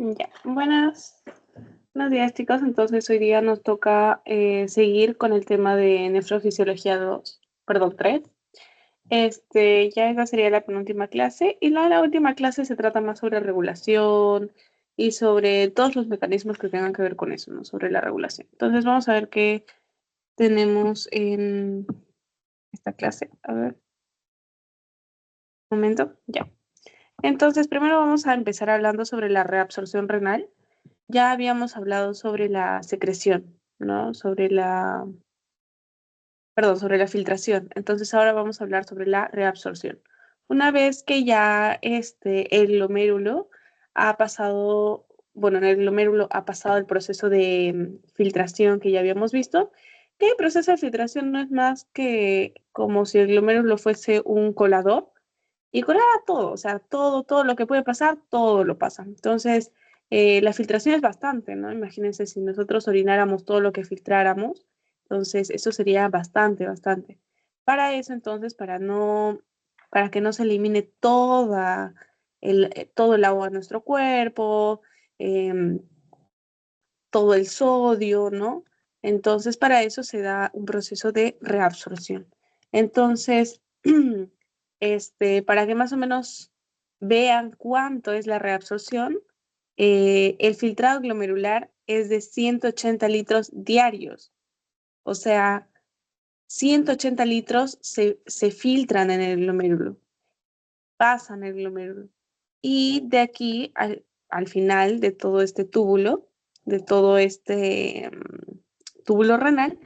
Ya, buenos días, chicos. Entonces, hoy día nos toca seguir con el tema de nefrofisiología 2, perdón, 3. Ya esa sería la penúltima clase. Y la última clase se trata más sobre regulación y sobre todos los mecanismos que tengan que ver con eso, ¿no? Sobre la regulación. Entonces, vamos a ver qué tenemos en esta clase. A ver, un momento, ya. Entonces, primero vamos a empezar hablando sobre la reabsorción renal. Ya habíamos hablado sobre la secreción, ¿no? Sobre la filtración. Entonces ahora vamos a hablar sobre la reabsorción. Una vez que ya el glomérulo ha pasado, bueno, en el glomérulo ha pasado el proceso de filtración que ya habíamos visto, que el proceso de filtración no es más que como si el glomérulo fuese un colador y colara todo, o sea, todo lo que puede pasar, todo lo pasa. Entonces, la filtración es bastante, ¿no? Imagínense si nosotros orináramos todo lo que filtráramos, entonces eso sería bastante. Para eso, entonces, para que no se elimine todo el agua de nuestro cuerpo, em, todo el sodio, ¿no? Entonces, para eso se da un proceso de reabsorción. Entonces, para que más o menos vean cuánto es la reabsorción, el filtrado glomerular es de 180 litros diarios. O sea, 180 litros se filtran en el glomérulo, pasan el glomérulo. Y de aquí al final de todo este túbulo, de todo este túbulo renal,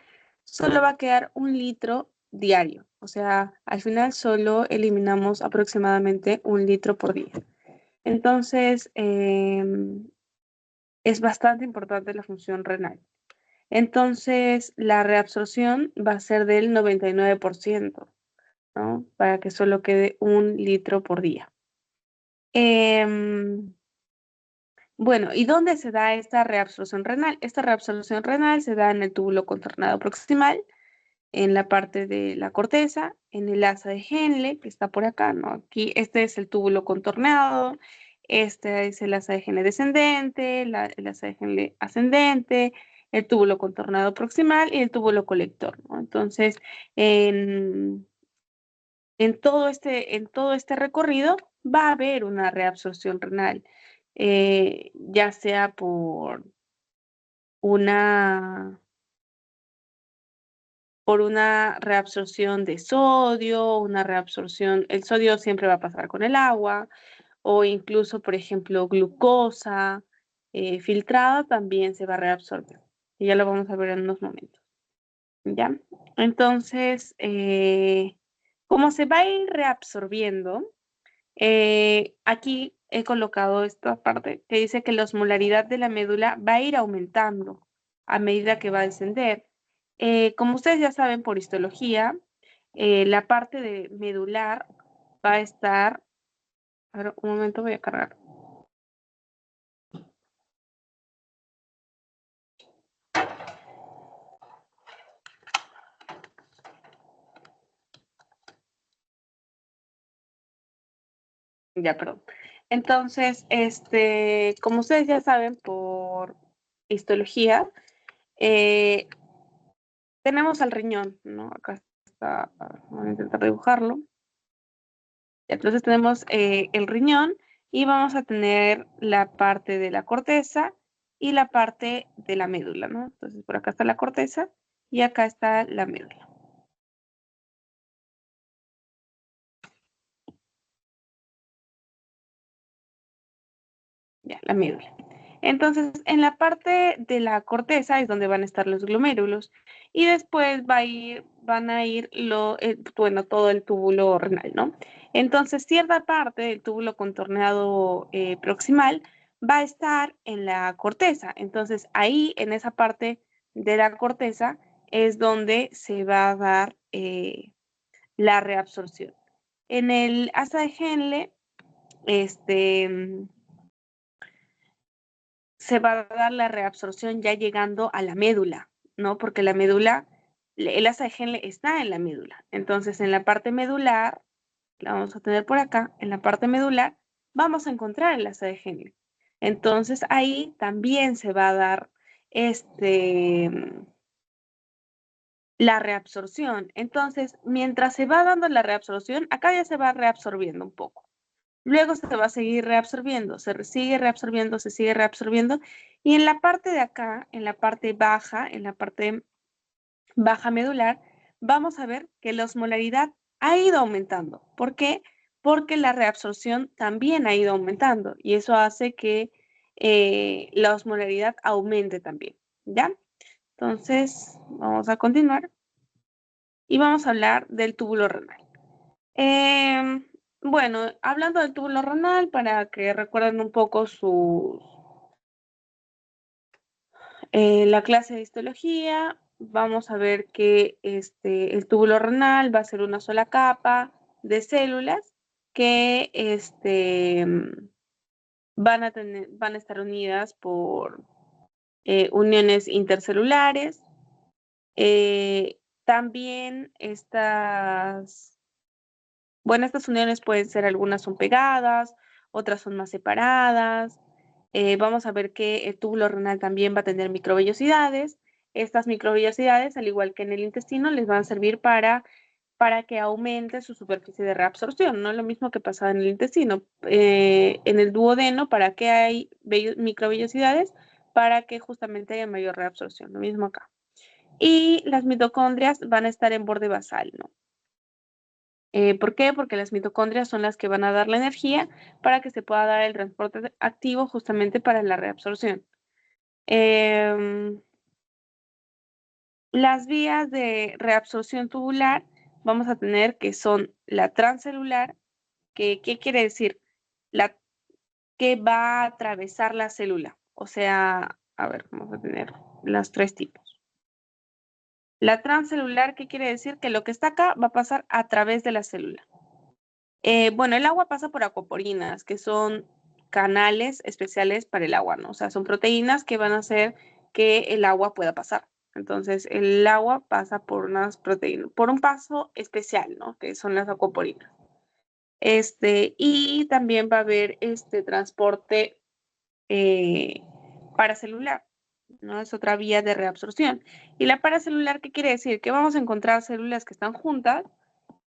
solo va a quedar 1 litro diario. O sea, al final solo eliminamos aproximadamente 1 litro por día. Entonces, es bastante importante la función renal. Entonces, la reabsorción va a ser del 99%, ¿no? Para que solo quede 1 litro por día. Bueno, ¿y dónde se da esta reabsorción renal? Esta reabsorción renal se da en el túbulo contornado proximal, en la parte de la corteza, en el asa de Henle, que está por acá, ¿no? Aquí, este es el túbulo contorneado, este es el asa de Henle descendente, el asa de Henle ascendente, el túbulo contornado proximal y el túbulo colector, ¿no? Entonces, en todo este recorrido va a haber una reabsorción renal, ya sea una por una reabsorción de sodio, el sodio siempre va a pasar con el agua, o incluso, por ejemplo, glucosa filtrada también se va a reabsorber. Y ya lo vamos a ver en unos momentos. ¿Ya? Entonces, como se va a ir reabsorbiendo, aquí he colocado esta parte que dice que la osmolaridad de la médula va a ir aumentando a medida que va a descender. Como ustedes ya saben por histología, la parte de medular va a estar... A ver, un momento, voy a cargar. Ya, perdón. Entonces, como ustedes ya saben por histología, tenemos al riñón, ¿no? Acá está, voy a intentar dibujarlo. Entonces tenemos el riñón y vamos a tener la parte de la corteza y la parte de la médula, ¿no? Entonces por acá está la corteza y acá está la médula. Ya, la médula. Entonces, en la parte de la corteza es donde van a estar los glomérulos y después van a ir todo el túbulo renal, ¿no? Entonces, cierta parte del túbulo contorneado proximal va a estar en la corteza. Entonces, ahí, en esa parte de la corteza, es donde se va a dar la reabsorción. En el asa de Henle, se va a dar la reabsorción ya llegando a la médula, ¿no? Porque la médula, el asa de Henle está en la médula. Entonces, en la parte medular, la vamos a tener por acá, en la parte medular, vamos a encontrar el asa de Henle. Entonces ahí también se va a dar la reabsorción. Entonces, mientras se va dando la reabsorción, acá ya se va reabsorbiendo un poco. Luego se va a seguir reabsorbiendo, se sigue reabsorbiendo, se sigue reabsorbiendo. Y en la parte de acá, en la parte baja medular, vamos a ver que la osmolaridad ha ido aumentando. ¿Por qué? Porque la reabsorción también ha ido aumentando y eso hace que la osmolaridad aumente también, ¿ya? Entonces, vamos a continuar y vamos a hablar del túbulo renal. Bueno, hablando del túbulo renal, para que recuerden un poco la clase de histología, vamos a ver que el túbulo renal va a ser una sola capa de células que van a estar unidas por uniones intercelulares. También estas uniones pueden ser, algunas son pegadas, otras son más separadas. Vamos a ver que el túbulo renal también va a tener microvellosidades. Estas microvellosidades, al igual que en el intestino, les van a servir para que aumente su superficie de reabsorción, no es lo mismo que pasa en el intestino. En el duodeno, ¿para qué hay microvellosidades? Para que justamente haya mayor reabsorción, lo mismo acá. Y las mitocondrias van a estar en borde basal, ¿no? ¿Por qué? Porque las mitocondrias son las que van a dar la energía para que se pueda dar el transporte activo justamente para la reabsorción. Las vías de reabsorción tubular vamos a tener que son la transcelular, que ¿qué quiere decir? La que va a atravesar la célula. O sea, a ver, vamos a tener los tres tipos. La transcelular, ¿qué quiere decir? Que lo que está acá va a pasar a través de la célula. Bueno, el agua pasa por acuaporinas, que son canales especiales para el agua, ¿no? O sea, son proteínas que van a hacer que el agua pueda pasar. Entonces, el agua pasa por unas proteínas, por un paso especial, ¿no? Que son las acuaporinas. Y también va a haber este transporte eh, paracelular, ¿no? Es otra vía de reabsorción. Y la paracelular, ¿qué quiere decir? Que vamos a encontrar células que están juntas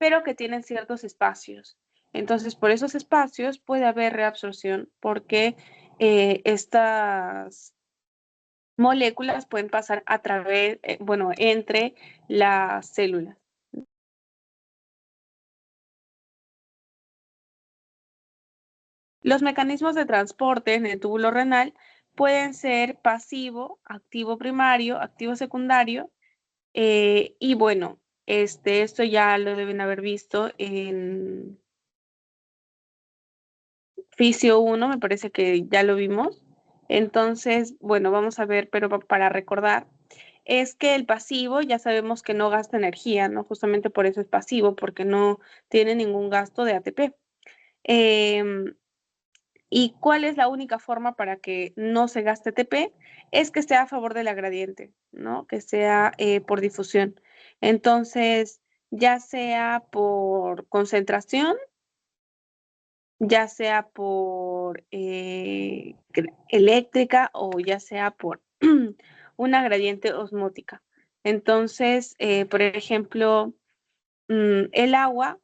pero que tienen ciertos espacios. Entonces, por esos espacios puede haber reabsorción porque estas moléculas pueden pasar a través, entre las células. Los mecanismos de transporte en el túbulo renal pueden ser pasivo, activo primario, activo secundario, y bueno, esto ya lo deben haber visto en Fisio 1, me parece que ya lo vimos. Entonces, bueno, vamos a ver, pero para recordar, es que el pasivo ya sabemos que no gasta energía, ¿no? Justamente por eso es pasivo, porque no tiene ningún gasto de ATP. ¿Y cuál es la única forma para que no se gaste ATP? Es que sea a favor de la gradiente, ¿no? Que sea por difusión. Entonces, ya sea por concentración, ya sea por eléctrica o ya sea por una gradiente osmótica. Entonces, por ejemplo, el agua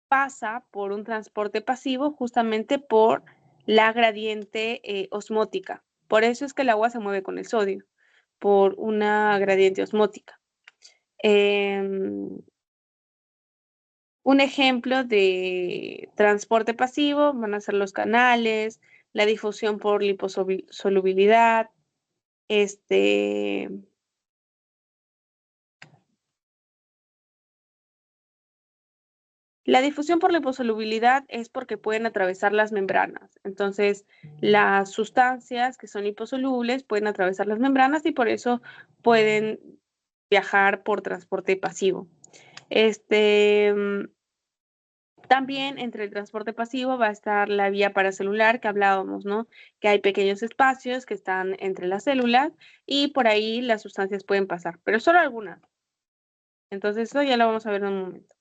pasa por un transporte pasivo justamente por la gradiente osmótica. Por eso es que el agua se mueve con el sodio, por una gradiente osmótica. Un ejemplo de transporte pasivo van a ser los canales, la difusión por liposolubilidad, este, la difusión por liposolubilidad es porque pueden atravesar las membranas. Entonces, las sustancias que son liposolubles pueden atravesar las membranas y por eso pueden viajar por transporte pasivo. También entre el transporte pasivo va a estar la vía paracelular que hablábamos, ¿no? Que hay pequeños espacios que están entre las células y por ahí las sustancias pueden pasar, pero solo algunas. Entonces eso ya lo vamos a ver en un momento.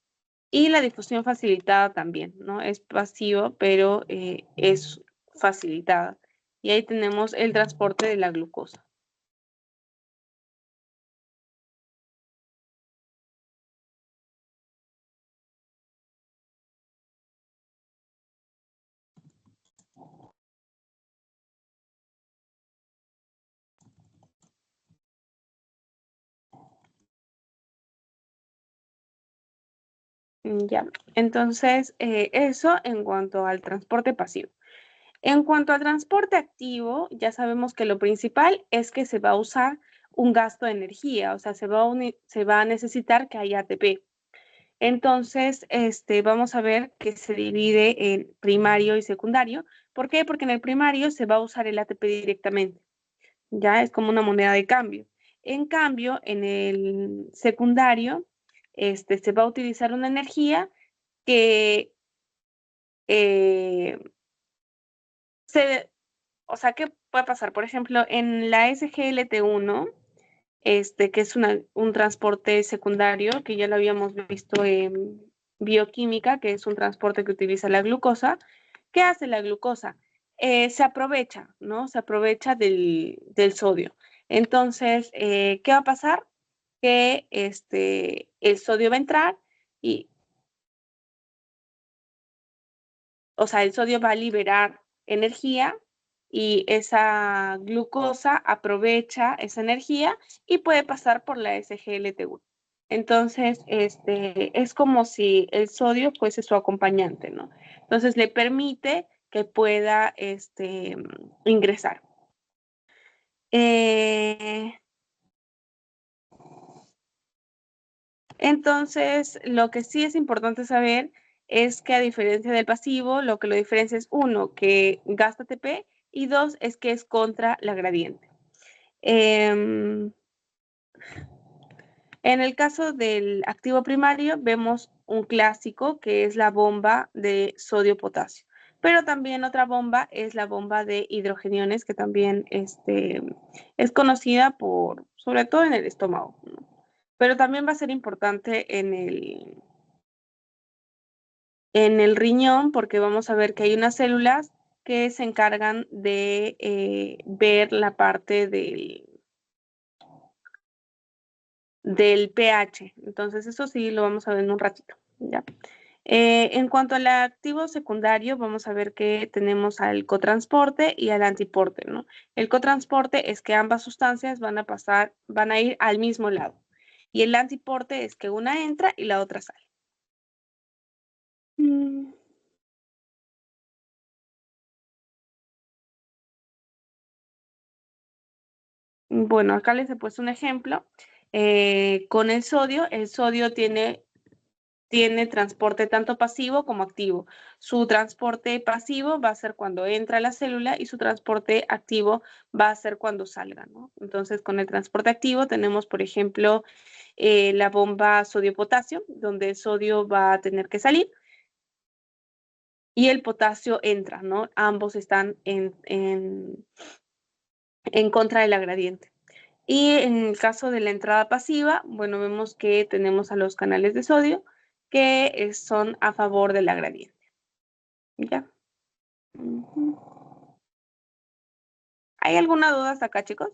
Y la difusión facilitada también, ¿no? Es pasivo, pero es facilitada. y ahí tenemos el transporte de la glucosa. Ya, entonces eso en cuanto al transporte pasivo. En cuanto al transporte activo, ya sabemos que lo principal es que se va a usar un gasto de energía, o sea, se va a necesitar que haya ATP. Entonces, vamos a ver que se divide en primario y secundario. ¿Por qué? Porque en el primario se va a usar el ATP directamente, ya es como una moneda de cambio. En cambio, en el secundario, se va a utilizar una energía que eh, se, o sea, ¿qué puede pasar? Por ejemplo, en la SGLT1, que es un transporte secundario, que ya lo habíamos visto en bioquímica, que es un transporte que utiliza la glucosa. ¿Qué hace la glucosa? Se aprovecha, ¿no? Se aprovecha del sodio. Entonces, ¿qué va a pasar? Que el sodio va a entrar y, o sea, el sodio va a liberar energía y esa glucosa aprovecha esa energía y puede pasar por la SGLT1. Entonces, es como si el sodio fuese su acompañante, ¿no? Entonces, le permite que pueda ingresar. Eh, entonces, lo que sí es importante saber es que a diferencia del pasivo, lo que lo diferencia es uno, que gasta ATP y dos, es que es contra la gradiente. En el caso del activo primario, vemos un clásico que es la bomba de sodio-potasio. Pero también otra bomba es la bomba de hidrogeniones, que también es conocida por, sobre todo en el estómago, ¿no? Pero también va a ser importante en el riñón, porque vamos a ver que hay unas células que se encargan de ver la parte del pH. Entonces, eso sí lo vamos a ver en un ratito, ¿ya? En cuanto al activo secundario, vamos a ver que tenemos al cotransporte y al antiporte, ¿no? El cotransporte es que ambas sustancias van a ir al mismo lado. Y el antiporte es que una entra y la otra sale. Mm. Bueno, acá les he puesto un ejemplo. Con el sodio tiene transporte tanto pasivo como activo. Su transporte pasivo va a ser cuando entra a la célula y su transporte activo va a ser cuando salga, ¿no? Entonces, con el transporte activo tenemos, por ejemplo, la bomba sodio-potasio, donde el sodio va a tener que salir y el potasio entra, ¿no? Ambos están en contra de la gradiente. Y en el caso de la entrada pasiva, bueno, vemos que tenemos a los canales de sodio que son a favor de la gradiente. ¿Ya? ¿Hay alguna duda hasta acá, chicos?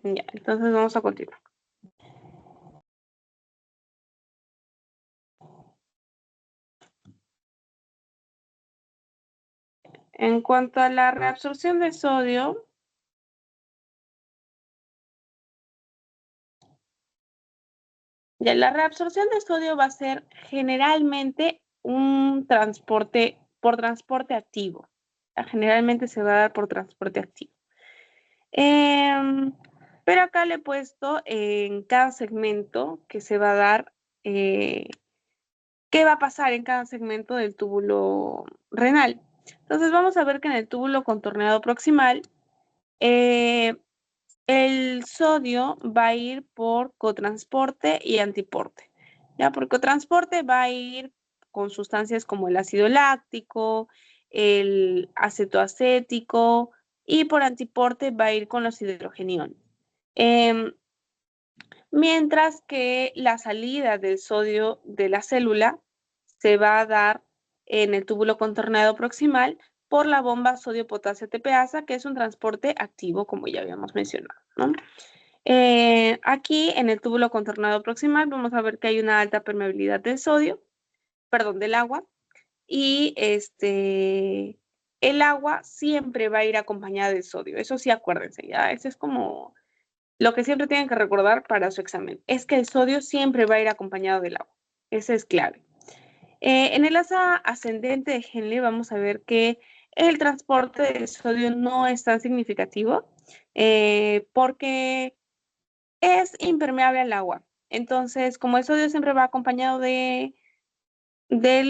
Ya, entonces vamos a continuar. En cuanto a la reabsorción de sodio, ya la reabsorción de sodio va a ser generalmente un transporte por transporte activo. Generalmente se va a dar por transporte activo. Pero acá le he puesto en cada segmento que se va a dar, qué va a pasar en cada segmento del túbulo renal. Entonces vamos a ver que en el túbulo contorneado proximal, eh, el sodio va a ir por cotransporte y antiporte. Ya, por cotransporte va a ir con sustancias como el ácido láctico, el acetoacético, y por antiporte va a ir con los hidrogeniones. Em, mientras que la salida del sodio de la célula se va a dar en el túbulo contorneado proximal por la bomba sodio-potasio ATPasa, que es un transporte activo, como ya habíamos mencionado, ¿no? Aquí en el túbulo contorneado proximal vamos a ver que hay una alta permeabilidad del sodio, perdón, del agua, y el agua siempre va a ir acompañada del sodio. Eso sí, acuérdense, ya, eso es como lo que siempre tienen que recordar para su examen, es que el sodio siempre va a ir acompañado del agua. Esa es clave. En el asa ascendente de Henle vamos a ver que el transporte de sodio no es tan significativo porque es impermeable al agua. Entonces, como el sodio siempre va acompañado del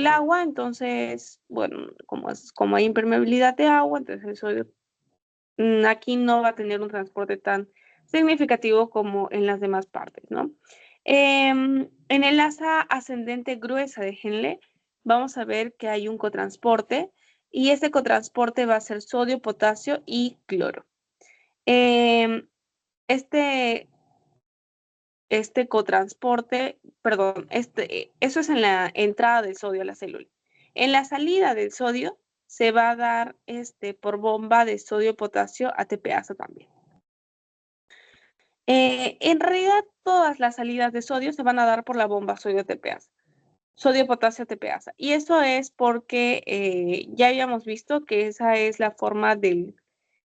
agua, entonces, bueno, como hay impermeabilidad de agua, entonces el sodio aquí no va a tener un transporte tan significativo como en las demás partes, ¿no? En el asa ascendente gruesa de Henle, vamos a ver que hay un cotransporte y ese cotransporte va a ser sodio, potasio y cloro. Este cotransporte, perdón, eso es en la entrada del sodio a la célula. En la salida del sodio se va a dar por bomba de sodio-potasio ATPasa también. En realidad, todas las salidas de sodio se van a dar por la bomba sodio-ATPasa, sodio-potasio ATPasa. Y eso es porque ya habíamos visto que esa es la forma de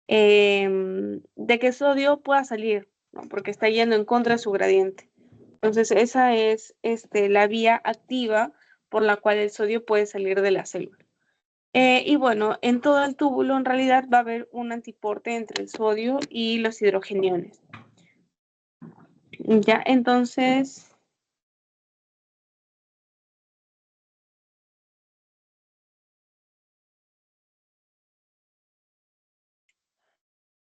que el sodio pueda salir, ¿no? Porque está yendo en contra de su gradiente. Entonces, esa es la vía activa por la cual el sodio puede salir de la célula. Y bueno, en todo el túbulo en realidad va a haber un antiporte entre el sodio y los hidrogeniones. Ya, entonces,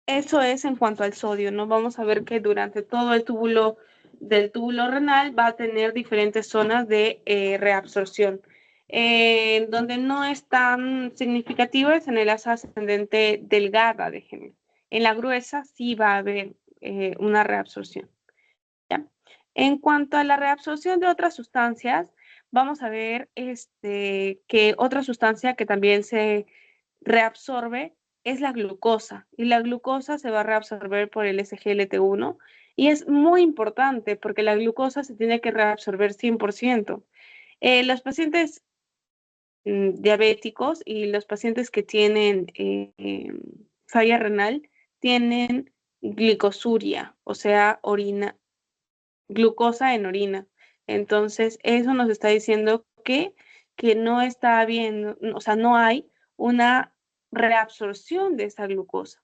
eso es en cuanto al sodio, ¿no? Vamos a ver que durante todo el túbulo del túbulo renal va a tener diferentes zonas de reabsorción. Donde no es tan significativo es en el asa ascendente delgada de Henle. En la gruesa sí va a haber una reabsorción. ¿Ya? En cuanto a la reabsorción de otras sustancias, vamos a ver que otra sustancia que también se reabsorbe es la glucosa. Y la glucosa se va a reabsorber por el SGLT1. Y es muy importante porque la glucosa se tiene que reabsorber 100%. Los pacientes diabéticos y los pacientes que tienen falla renal tienen glicosuria, o sea, glucosa en orina. Entonces, eso nos está diciendo que no está bien, o sea, no hay una reabsorción de esa glucosa.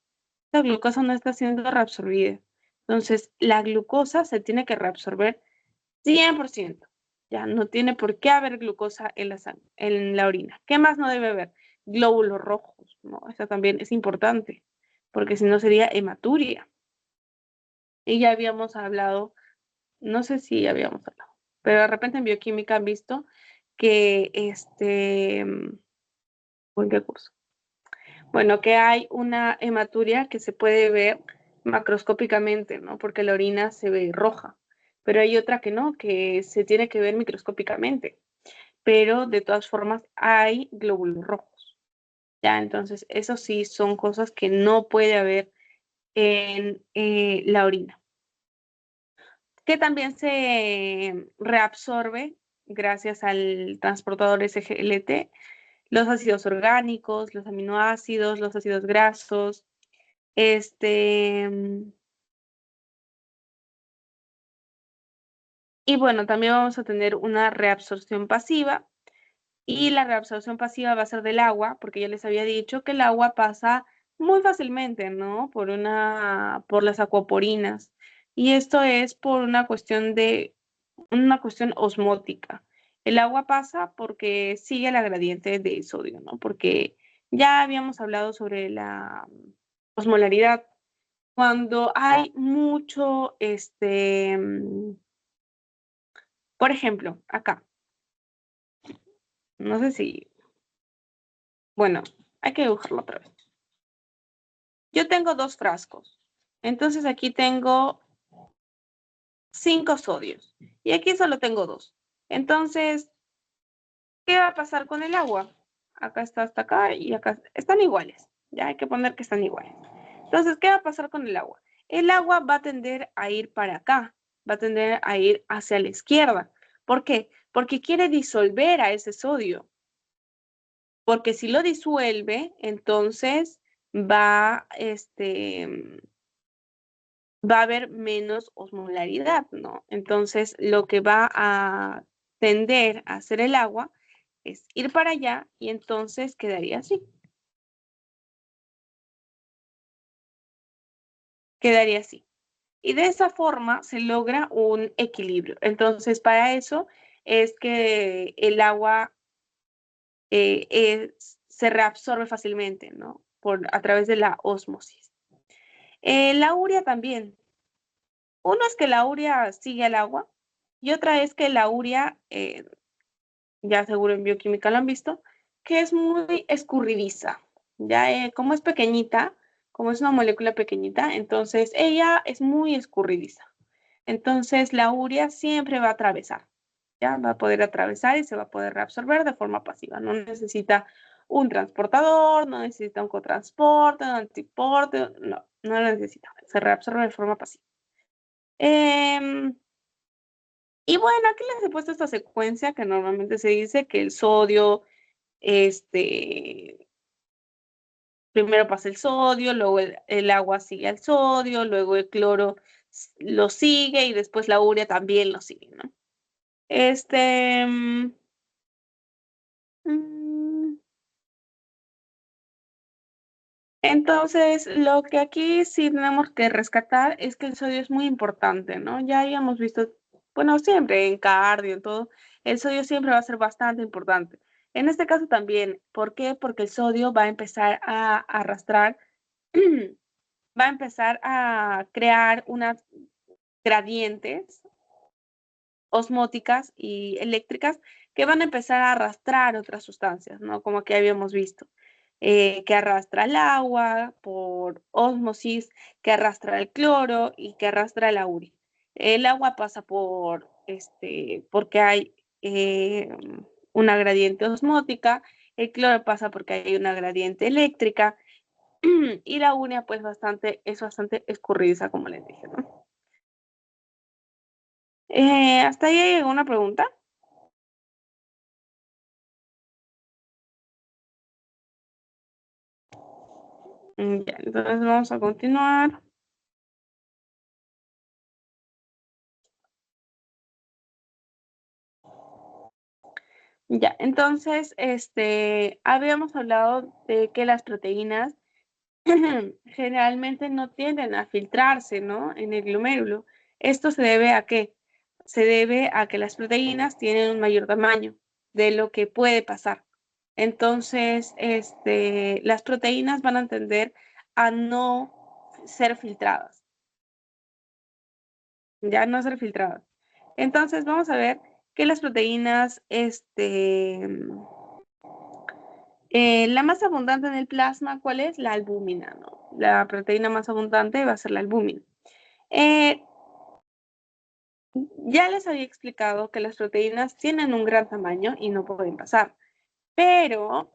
La glucosa no está siendo reabsorbida. Entonces, la glucosa se tiene que reabsorber 100%. Ya no tiene por qué haber glucosa en la sangre, en la orina. ¿Qué más no debe haber? Glóbulos rojos, ¿no? Eso también es importante, porque si no sería hematuria. Y ya habíamos hablado, no sé si habíamos hablado, pero de repente en bioquímica han visto que ¿en qué curso? Bueno, que hay una hematuria que se puede ver macroscópicamente, ¿no? Porque la orina se ve roja, pero hay otra que no, que se tiene que ver microscópicamente, pero de todas formas hay glóbulos rojos, ¿ya? Entonces, eso sí son cosas que no puede haber en la orina, que también se reabsorbe gracias al transportador SGLT, los ácidos orgánicos, los aminoácidos, los ácidos grasos, y bueno, también vamos a tener una reabsorción pasiva, y la reabsorción pasiva va a ser del agua, porque ya les había dicho que el agua pasa muy fácilmente, ¿no? Por las acuaporinas. Y esto es por una cuestión osmótica. El agua pasa porque sigue la gradiente de sodio, ¿no? Porque ya habíamos hablado sobre la osmolaridad. Cuando hay mucho, por ejemplo, acá, no sé si, bueno, hay que dibujarlo otra vez. Yo tengo dos frascos. Entonces aquí tengo 5 sodios. Y aquí solo tengo 2. Entonces, ¿qué va a pasar con el agua? Acá está hasta acá y acá están iguales. Ya hay que poner que están iguales. Entonces, ¿qué va a pasar con el agua? El agua va a tender a ir para acá, va a tender a ir hacia la izquierda. ¿Por qué? Porque quiere disolver a ese sodio. Porque si lo disuelve, entonces va, va a haber menos osmolaridad, ¿no? Entonces, lo que va a tender a hacer el agua es ir para allá y entonces quedaría así. Quedaría así. Y de esa forma se logra un equilibrio. Entonces, para eso es que el agua se reabsorbe fácilmente, ¿no? A través de la osmosis. La urea también. Uno es que la urea sigue al agua y otra es que la urea, ya seguro en bioquímica lo han visto, que es muy escurridiza. Ya como es pequeñita, como es una molécula pequeñita, entonces ella es muy escurridiza. Entonces la urea siempre va a atravesar, ya va a poder atravesar y se va a poder reabsorber de forma pasiva. No necesita un transportador, no necesita un cotransporte, un antiporte, no, no lo necesita. Se reabsorbe de forma pasiva. Eh, y bueno, aquí les he puesto esta secuencia que normalmente se dice que el sodio, este, primero pasa el sodio, luego el agua sigue al sodio, luego el cloro lo sigue y después la urea también lo sigue, ¿no? Este, mm, mm, entonces, lo que aquí sí tenemos que rescatar es que el sodio es muy importante, ¿no? Ya habíamos visto, bueno, siempre en cardio, en todo, el sodio siempre va a ser bastante importante. En este caso también, ¿por qué? Porque el sodio va a empezar a arrastrar, va a empezar a crear unas gradientes osmóticas y eléctricas que van a empezar a arrastrar otras sustancias, ¿no? Como que habíamos visto, que arrastra el agua por osmosis, que arrastra el cloro y que arrastra la urea. El agua pasa por, porque hay una gradiente osmótica, el cloro pasa porque hay una gradiente eléctrica y la urea pues es bastante escurridiza, como les dije, ¿no? ¿Hasta ahí hay alguna pregunta? Ya, entonces vamos a continuar. Ya, entonces, habíamos hablado de que las proteínas generalmente no tienden a filtrarse, ¿no? En el glomérulo. ¿Esto se debe a qué? Se debe a que las proteínas tienen un mayor tamaño de lo que puede pasar. Entonces, las proteínas van a tender a no ser filtradas, ya no ser filtradas. Entonces, vamos a ver que las proteínas, la más abundante en el plasma, ¿cuál es? La albúmina, ¿no? La proteína más abundante va a ser la albúmina. Eh, ya les había explicado que las proteínas tienen un gran tamaño y no pueden pasar, pero,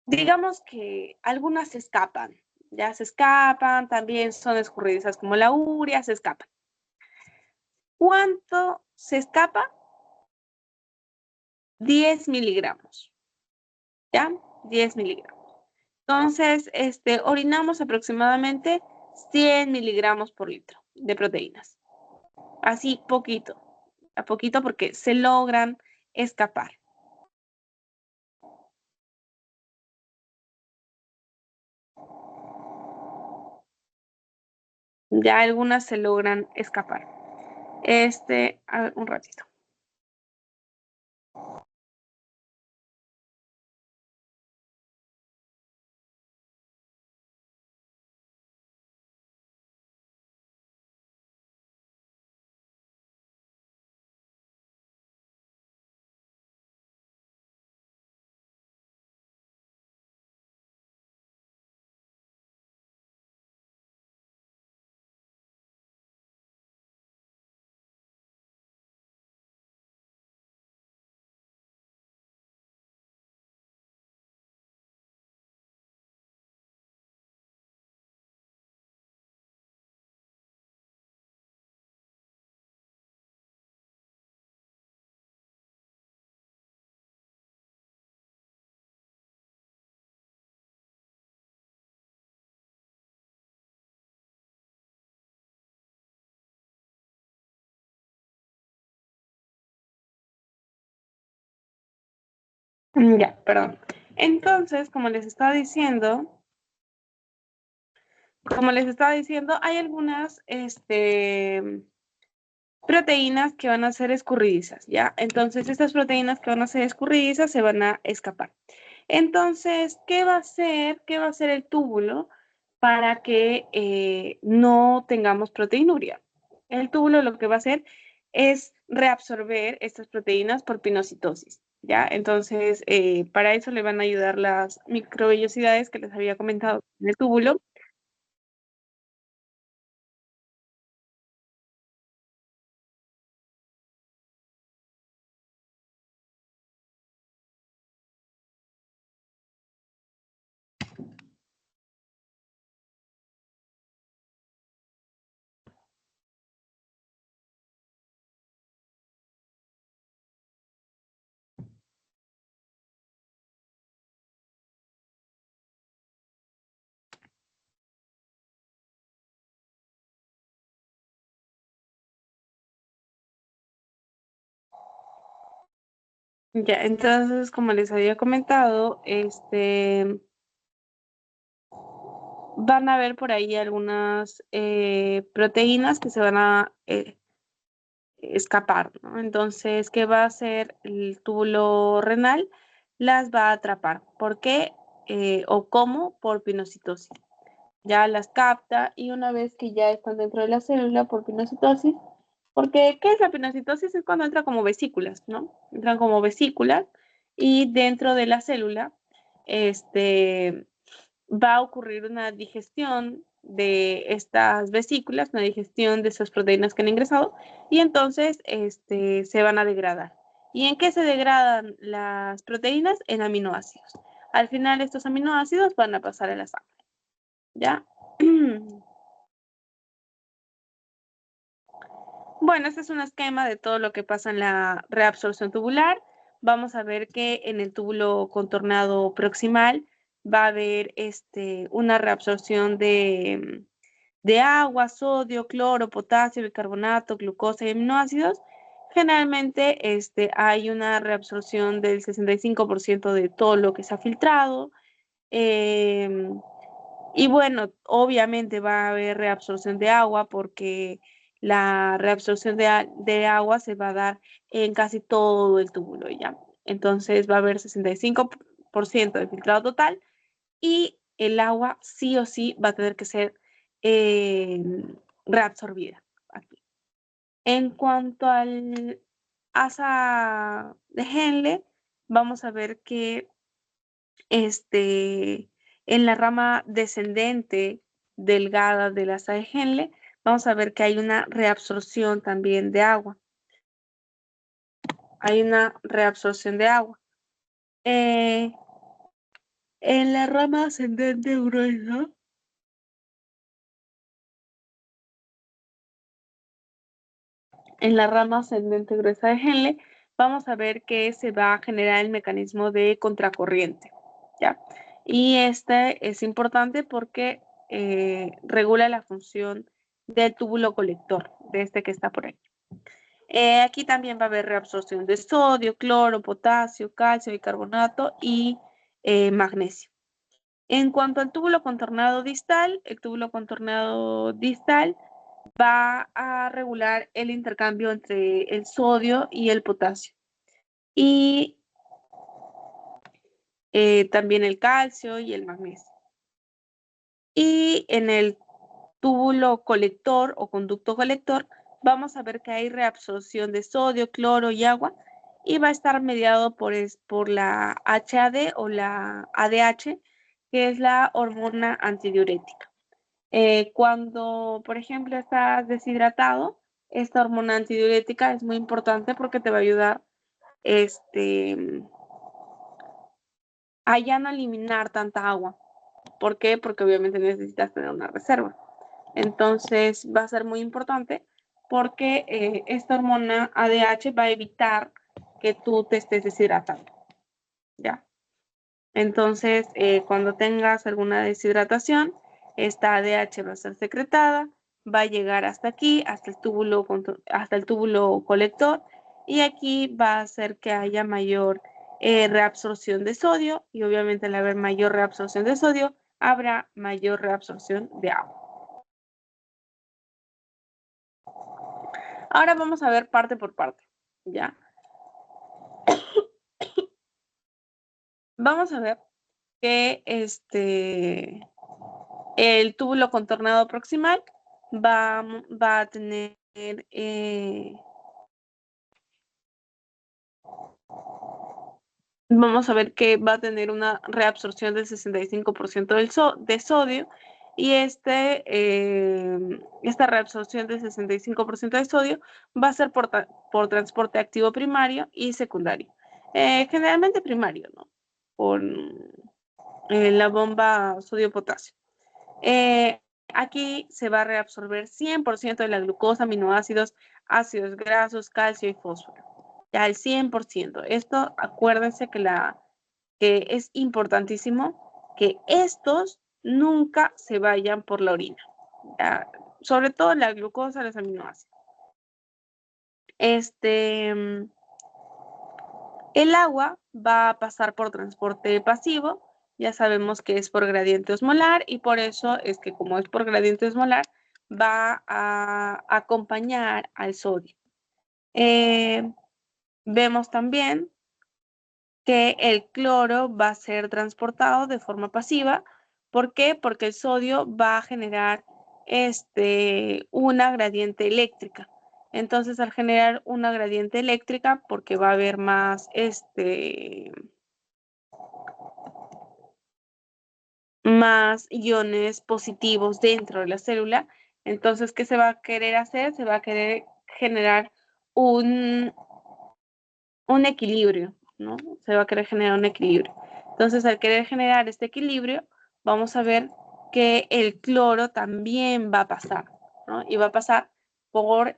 digamos que algunas se escapan, ya se escapan, también son escurridizas como la urea, se escapan. ¿Cuánto se escapa? 10 miligramos, ¿ya? 10 miligramos. Entonces, orinamos aproximadamente 100 miligramos por litro de proteínas. Así poquito, a poquito porque se logran escapar. Ya algunas se logran escapar. A ver, un ratito. Ya, perdón. Entonces, como les estaba diciendo, hay algunas proteínas que van a ser escurridizas, ¿ya? Entonces, estas proteínas que van a ser escurridizas se van a escapar. Entonces, ¿qué va a hacer? ¿Qué va a hacer el túbulo para que no tengamos proteinuria? El túbulo lo que va a hacer es reabsorber estas proteínas por pinocitosis, ¿ya? Entonces, para eso le van a ayudar las microvellosidades que les había comentado en el túbulo. Ya, entonces, como les había comentado, van a haber por ahí algunas proteínas que se van a escapar, ¿no? Entonces, ¿qué va a hacer el túbulo renal? Las va a atrapar. ¿Por qué? ¿O cómo? Por pinocitosis. Ya las capta y una vez que ya están dentro de la célula por pinocitosis, porque ¿qué es la pinocitosis? Es cuando entra como vesículas, ¿no? Entran como vesículas y dentro de la célula, este, va a ocurrir una digestión de estas vesículas, una digestión de esas proteínas que han ingresado y entonces se van a degradar. ¿Y en qué se degradan las proteínas? En aminoácidos. Al final estos aminoácidos van a pasar a la sangre, ¿ya? Bueno, este es un esquema de todo lo que pasa en la reabsorción tubular. Vamos a ver que en el túbulo contornado proximal va a haber una reabsorción de agua, sodio, cloro, potasio, bicarbonato, glucosa y aminoácidos. Generalmente hay una reabsorción del 65% de todo lo que se ha filtrado. em, y bueno, obviamente va a haber reabsorción de agua porque la reabsorción de agua se va a dar en casi todo el túbulo, ¿ya? Entonces va a haber 65% de filtrado total y el agua sí o sí va a tener que ser eh, reabsorbida aquí. En cuanto al asa de Henle, vamos a ver que en la rama descendente delgada del asa de Henle, vamos a ver que hay una reabsorción también de agua. Hay una reabsorción de agua. Eh, en la rama ascendente gruesa, en la rama ascendente gruesa de Henle, vamos a ver que se va a generar el mecanismo de contracorriente, ¿ya? Y este es importante porque regula la función del túbulo colector, de este que está por aquí. Aquí también va a haber reabsorción de sodio, cloro, potasio, calcio, bicarbonato y magnesio. En cuanto al túbulo contornado distal, el túbulo contornado distal va a regular el intercambio entre el sodio y el potasio. Y también el calcio y el magnesio. Y en el túbulo colector o conducto colector, vamos a ver que hay reabsorción de sodio, cloro y agua y va a estar mediado por la HAD o la ADH, que es la hormona antidiurética. Cuando, por ejemplo, estás deshidratado, esta hormona antidiurética es muy importante porque te va a ayudar a ya no eliminar tanta agua. ¿Por qué? Porque obviamente necesitas tener una reserva. Entonces va a ser muy importante porque esta hormona ADH va a evitar que tú te estés deshidratando, ¿ya? Entonces, cuando tengas alguna deshidratación, esta ADH va a ser secretada, va a llegar hasta aquí, hasta el túbulo colector, y aquí va a hacer que haya mayor reabsorción de sodio y obviamente al haber mayor reabsorción de sodio, habrá mayor reabsorción de agua. Ahora vamos a ver parte por parte, ¿ya? Vamos a ver que el túbulo contornado proximal va a tener vamos a ver que va a tener una reabsorción del 65% de sodio y esta reabsorción del 65% de sodio va a ser por transporte activo primario y secundario. Generalmente primario, ¿no? Por la bomba sodio-potasio. Aquí se va a reabsorber 100% de la glucosa, aminoácidos, ácidos grasos, calcio y fósforo. Ya al 100%. Esto, acuérdense que es importantísimo que estos nunca se vayan por la orina. ¿Ya? Sobre todo la glucosa, los aminoácidos. El agua va a pasar por transporte pasivo. Ya sabemos que es por gradiente osmolar y por eso es que como es por gradiente osmolar, va a acompañar al sodio. Vemos también que el cloro va a ser transportado de forma pasiva. ¿Por qué? Porque el sodio va a generar una gradiente eléctrica. Entonces, al generar una gradiente eléctrica, porque va a haber más iones positivos dentro de la célula, entonces, ¿qué se va a querer hacer? Se va a querer generar un equilibrio, ¿no? Se va a querer generar un equilibrio. Entonces, al querer generar este equilibrio, vamos a ver que el cloro también va a pasar, ¿no? Y va a pasar por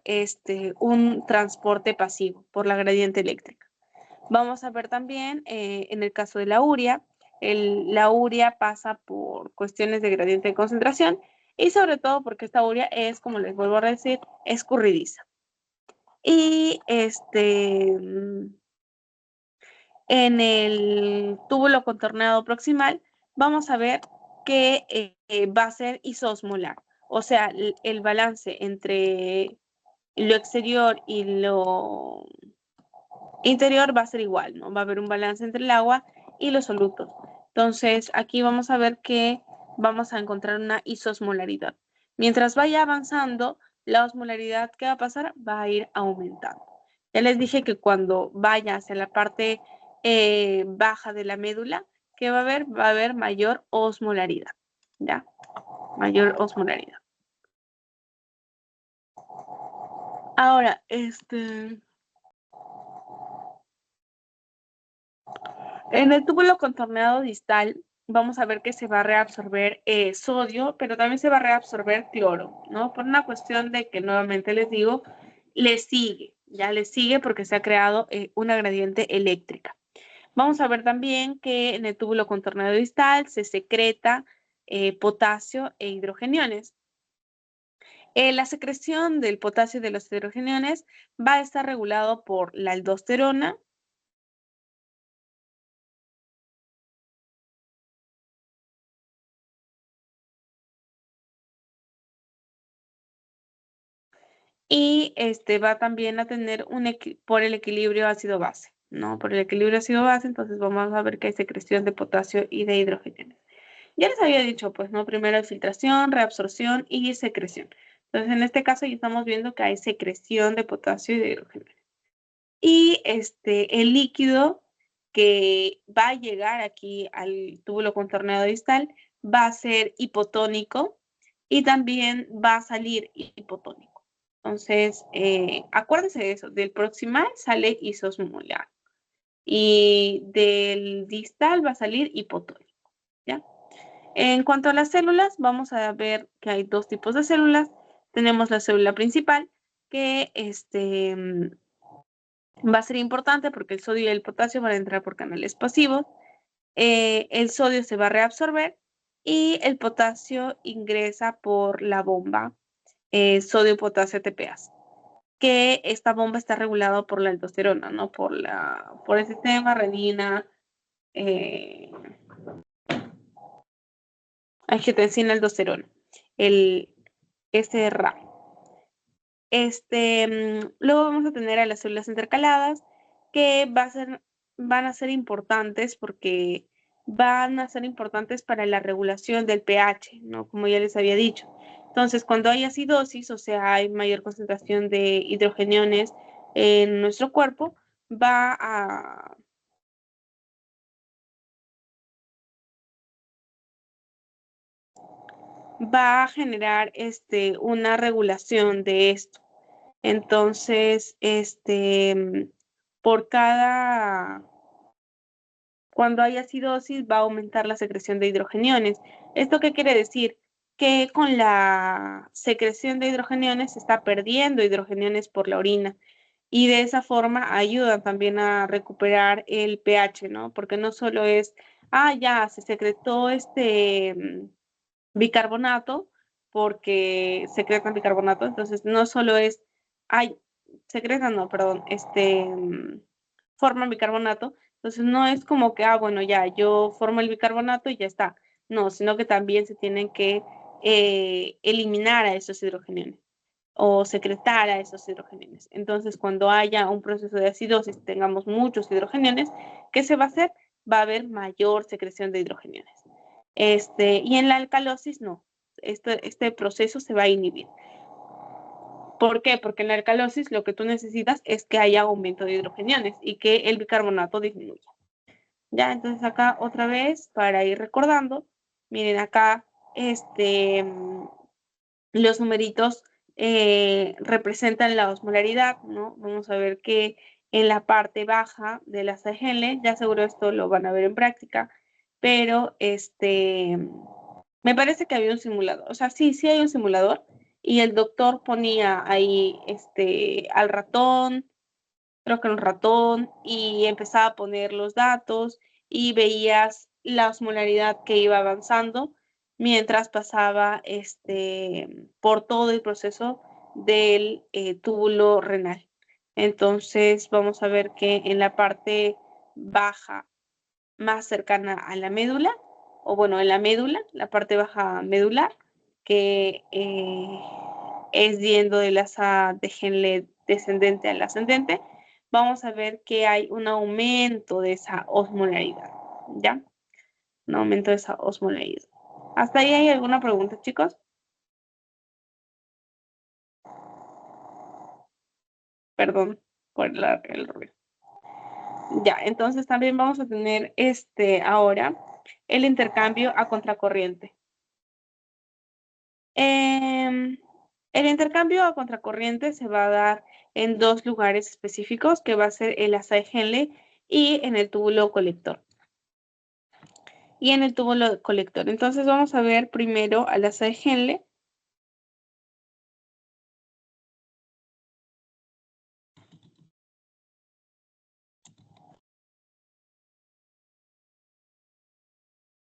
un transporte pasivo, por la gradiente eléctrica. Vamos a ver también, en el caso de la urea, la urea pasa por cuestiones de gradiente de concentración y sobre todo porque esta urea es, como les vuelvo a decir, escurridiza. Y en el túbulo contorneado proximal, vamos a ver que va a ser isosmolar. O sea, el balance entre lo exterior y lo interior va a ser igual, ¿no? Va a haber un balance entre el agua y los solutos. Entonces, aquí vamos a ver que vamos a encontrar una isosmolaridad. Mientras vaya avanzando, la osmolaridad que va a pasar va a ir aumentando. Ya les dije que cuando vaya hacia la parte baja de la médula, ¿qué va a haber? Va a haber mayor osmolaridad, ¿ya? Mayor osmolaridad. Ahora, en el túbulo contorneado distal, vamos a ver que se va a reabsorber sodio, pero también se va a reabsorber cloro, ¿no? Por una cuestión de que, nuevamente les digo, le sigue porque se ha creado una gradiente eléctrica. Vamos a ver también que en el túbulo contorneado distal se secreta potasio e hidrogeniones. La secreción del potasio y de los hidrogeniones va a estar regulado por la aldosterona, y va también a tener por el equilibrio ácido-base, ¿no? Por el equilibrio ácido-base, entonces vamos a ver que hay secreción de potasio y de hidrogeniones. Ya les había dicho, pues, ¿no? Primero filtración, reabsorción y secreción. Entonces, en este caso ya estamos viendo que hay secreción de potasio y de hidrogeniones. Y el líquido que va a llegar aquí al túbulo contorneado distal va a ser hipotónico y también va a salir hipotónico. Entonces, acuérdense de eso, del proximal sale isosmolar y del distal va a salir hipotónico, ¿ya? En cuanto a las células, vamos a ver que hay dos tipos de células. Tenemos la célula principal, que va a ser importante porque el sodio y el potasio van a entrar por canales pasivos. El sodio se va a reabsorber y el potasio ingresa por la bomba sodio-potasio ATPase. que esta bomba está regulada por la aldosterona, ¿no? Por el sistema renina, angiotensina, aldosterona, este RAM. Luego vamos a tener a las células intercaladas que van a ser importantes porque van a ser importantes para la regulación del pH, ¿no? Como ya les había dicho. Entonces, cuando hay acidosis, o sea, hay mayor concentración de hidrogeniones en nuestro cuerpo, va a, va a generar una regulación de esto. Entonces, por cuando hay acidosis va a aumentar la secreción de hidrogeniones. ¿Esto qué quiere decir? Que con la secreción de hidrogeniones se está perdiendo hidrogeniones por la orina y de esa forma ayudan también a recuperar el pH, ¿no? Porque no solo es, ya, se secretó bicarbonato porque secretan bicarbonato, entonces no solo es, ay, secretan, no, perdón, forman bicarbonato, entonces no es como que, bueno, ya, yo formo el bicarbonato y ya está, no, sino que también se tienen que eliminar a esos hidrogeniones o secretar a esos hidrogeniones. Entonces, cuando haya un proceso de acidosis, tengamos muchos hidrogeniones, ¿qué se va a hacer? Va a haber mayor secreción de hidrogeniones. Y en la alcalosis no, este proceso se va a inhibir. ¿Por qué? Porque en la alcalosis lo que tú necesitas es que haya aumento de hidrogeniones y que el bicarbonato disminuya. Ya, entonces acá otra vez para ir recordando, miren acá, los numeritos representan la osmolaridad, ¿no? Vamos a ver que en la parte baja de la CGL, ya seguro esto lo van a ver en práctica, pero me parece que había un simulador, o sea, sí hay un simulador y el doctor ponía ahí al ratón, creo que era un ratón, y empezaba a poner los datos y veías la osmolaridad que iba avanzando mientras pasaba por todo el proceso del túbulo renal. Entonces vamos a ver que en la parte baja más cercana a la médula, o bueno, en la médula, la parte baja medular, que es yendo del asa de Henle descendente al ascendente, vamos a ver que hay un aumento de esa osmolaridad, ¿ya? Un aumento de esa osmolaridad. ¿Hasta ahí hay alguna pregunta, chicos? Perdón por el ruido. Ya, entonces también vamos a tener ahora el intercambio a contracorriente. El intercambio a contracorriente se va a dar en dos lugares específicos, que va a ser el asa de Henle y en el túbulo colector. Entonces vamos a ver primero al asa de Henle.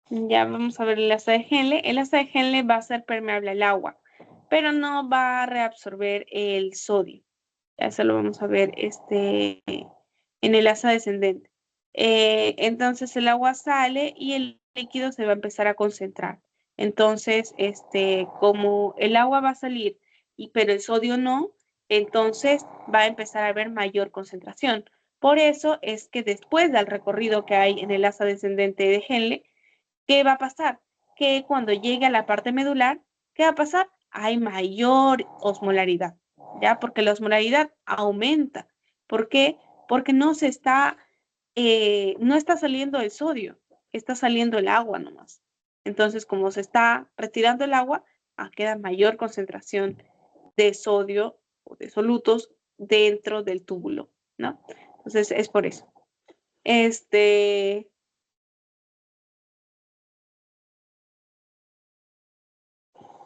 Ya vamos a ver el asa de Henle. El asa de Henle va a ser permeable al agua, pero no va a reabsorber el sodio. Ya eso lo vamos a ver en el asa descendente. Entonces el agua sale y el líquido se va a empezar a concentrar. Entonces, como el agua va a salir, pero el sodio no, entonces va a empezar a haber mayor concentración. Por eso es que después del recorrido que hay en el asa descendente de Henle, ¿qué va a pasar? Que cuando llegue a la parte medular, ¿qué va a pasar? Hay mayor osmolaridad, ¿ya? Porque la osmolaridad aumenta. ¿Por qué? Porque no está saliendo el sodio, está saliendo el agua nomás. Entonces, como se está retirando el agua, queda mayor concentración de sodio o de solutos dentro del túbulo, ¿no? Entonces, es por eso.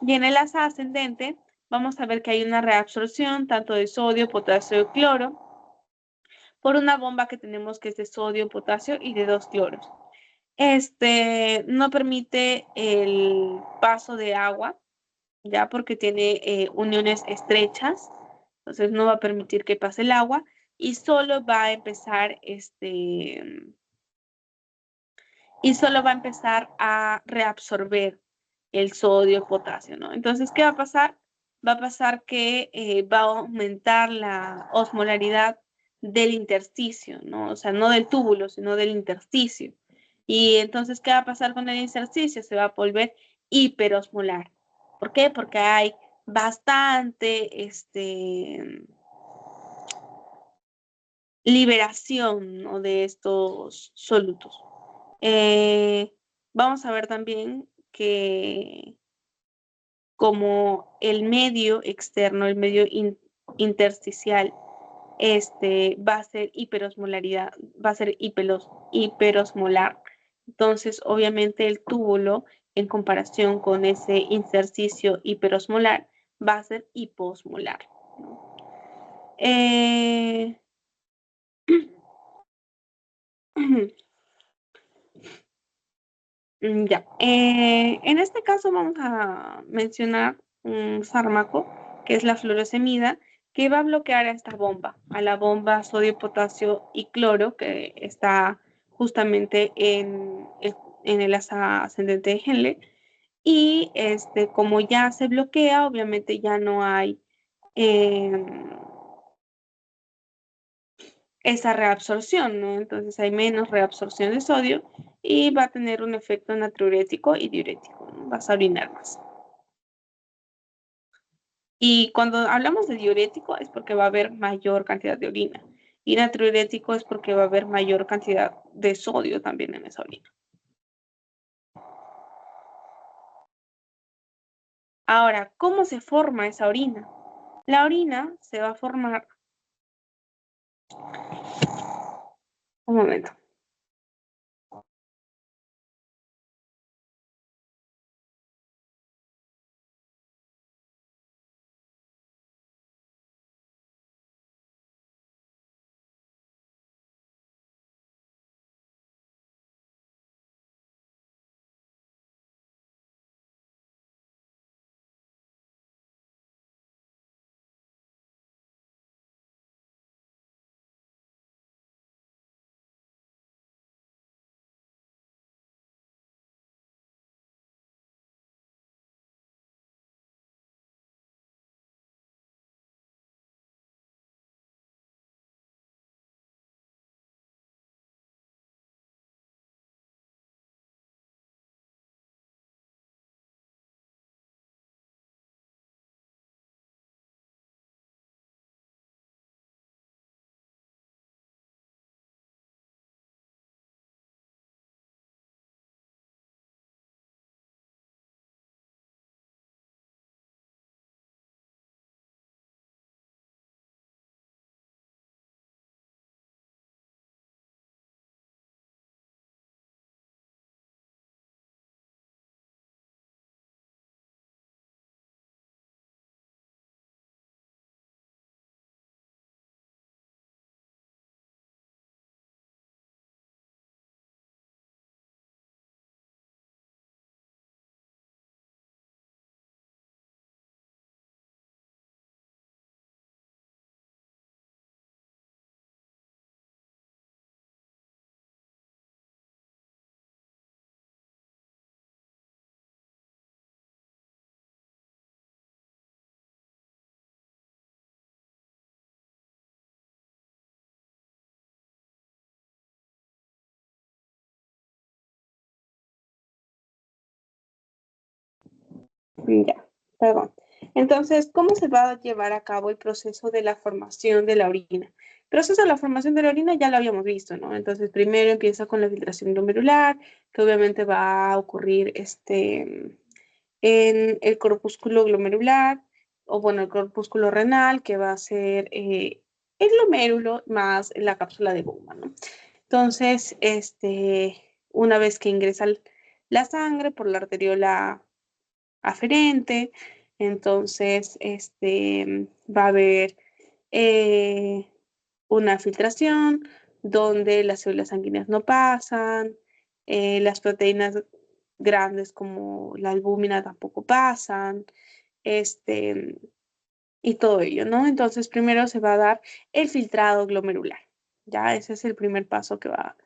Y en el asa ascendente vamos a ver que hay una reabsorción tanto de sodio, potasio y cloro por una bomba que tenemos que es de sodio, potasio y de 2 cloros. No permite el paso de agua, ya porque tiene uniones estrechas Entonces no va a permitir que pase el agua y solo va a empezar a reabsorber el sodio, el potasio, ¿no? Entonces, ¿qué va a pasar? Va a pasar que va a aumentar la osmolaridad del intersticio, ¿no? O sea, no del túbulo, sino del intersticio. Y entonces, ¿qué va a pasar con el intersticio? Se va a volver hiperosmolar. ¿Por qué? Porque hay bastante liberación, ¿no?, de estos solutos. Vamos a ver también que como el medio externo, el medio intersticial, va a ser hiperosmolaridad, va a ser hiperosmolar. Entonces, obviamente, el túbulo, en comparación con ese intersticio hiperosmolar, va a ser hiposmolar, ¿no? Ya. En este caso vamos a mencionar un fármaco que es la furosemida, que va a bloquear a esta bomba, a la bomba sodio, potasio y cloro que está justamente en el asa ascendente de Henle. Y como ya se bloquea, obviamente ya no hay esa reabsorción, ¿no? Entonces hay menos reabsorción de sodio y va a tener un efecto natriurético y diurético, ¿no? Vas a orinar más. Y cuando hablamos de diurético es porque va a haber mayor cantidad de orina. Y natriurético es porque va a haber mayor cantidad de sodio también en esa orina. Ahora, ¿cómo se forma esa orina? La orina se va a formar... Un momento. Ya, perdón. Entonces, ¿cómo se va a llevar a cabo el proceso de la formación de la orina? El proceso de la formación de la orina ya lo habíamos visto, ¿no? Entonces, primero empieza con la filtración glomerular, que obviamente va a ocurrir en el corpúsculo glomerular, o bueno, el corpúsculo renal, que va a ser el glomérulo más la cápsula de Bowman, ¿no? Entonces, una vez que ingresa la sangre por la arteriola aferente, entonces va a haber eh, una filtración donde las células sanguíneas no pasan, las proteínas grandes como la albúmina tampoco pasan, este, y todo ello, ¿no? Entonces, primero se va a dar el filtrado glomerular. Ya, ese es el primer paso que va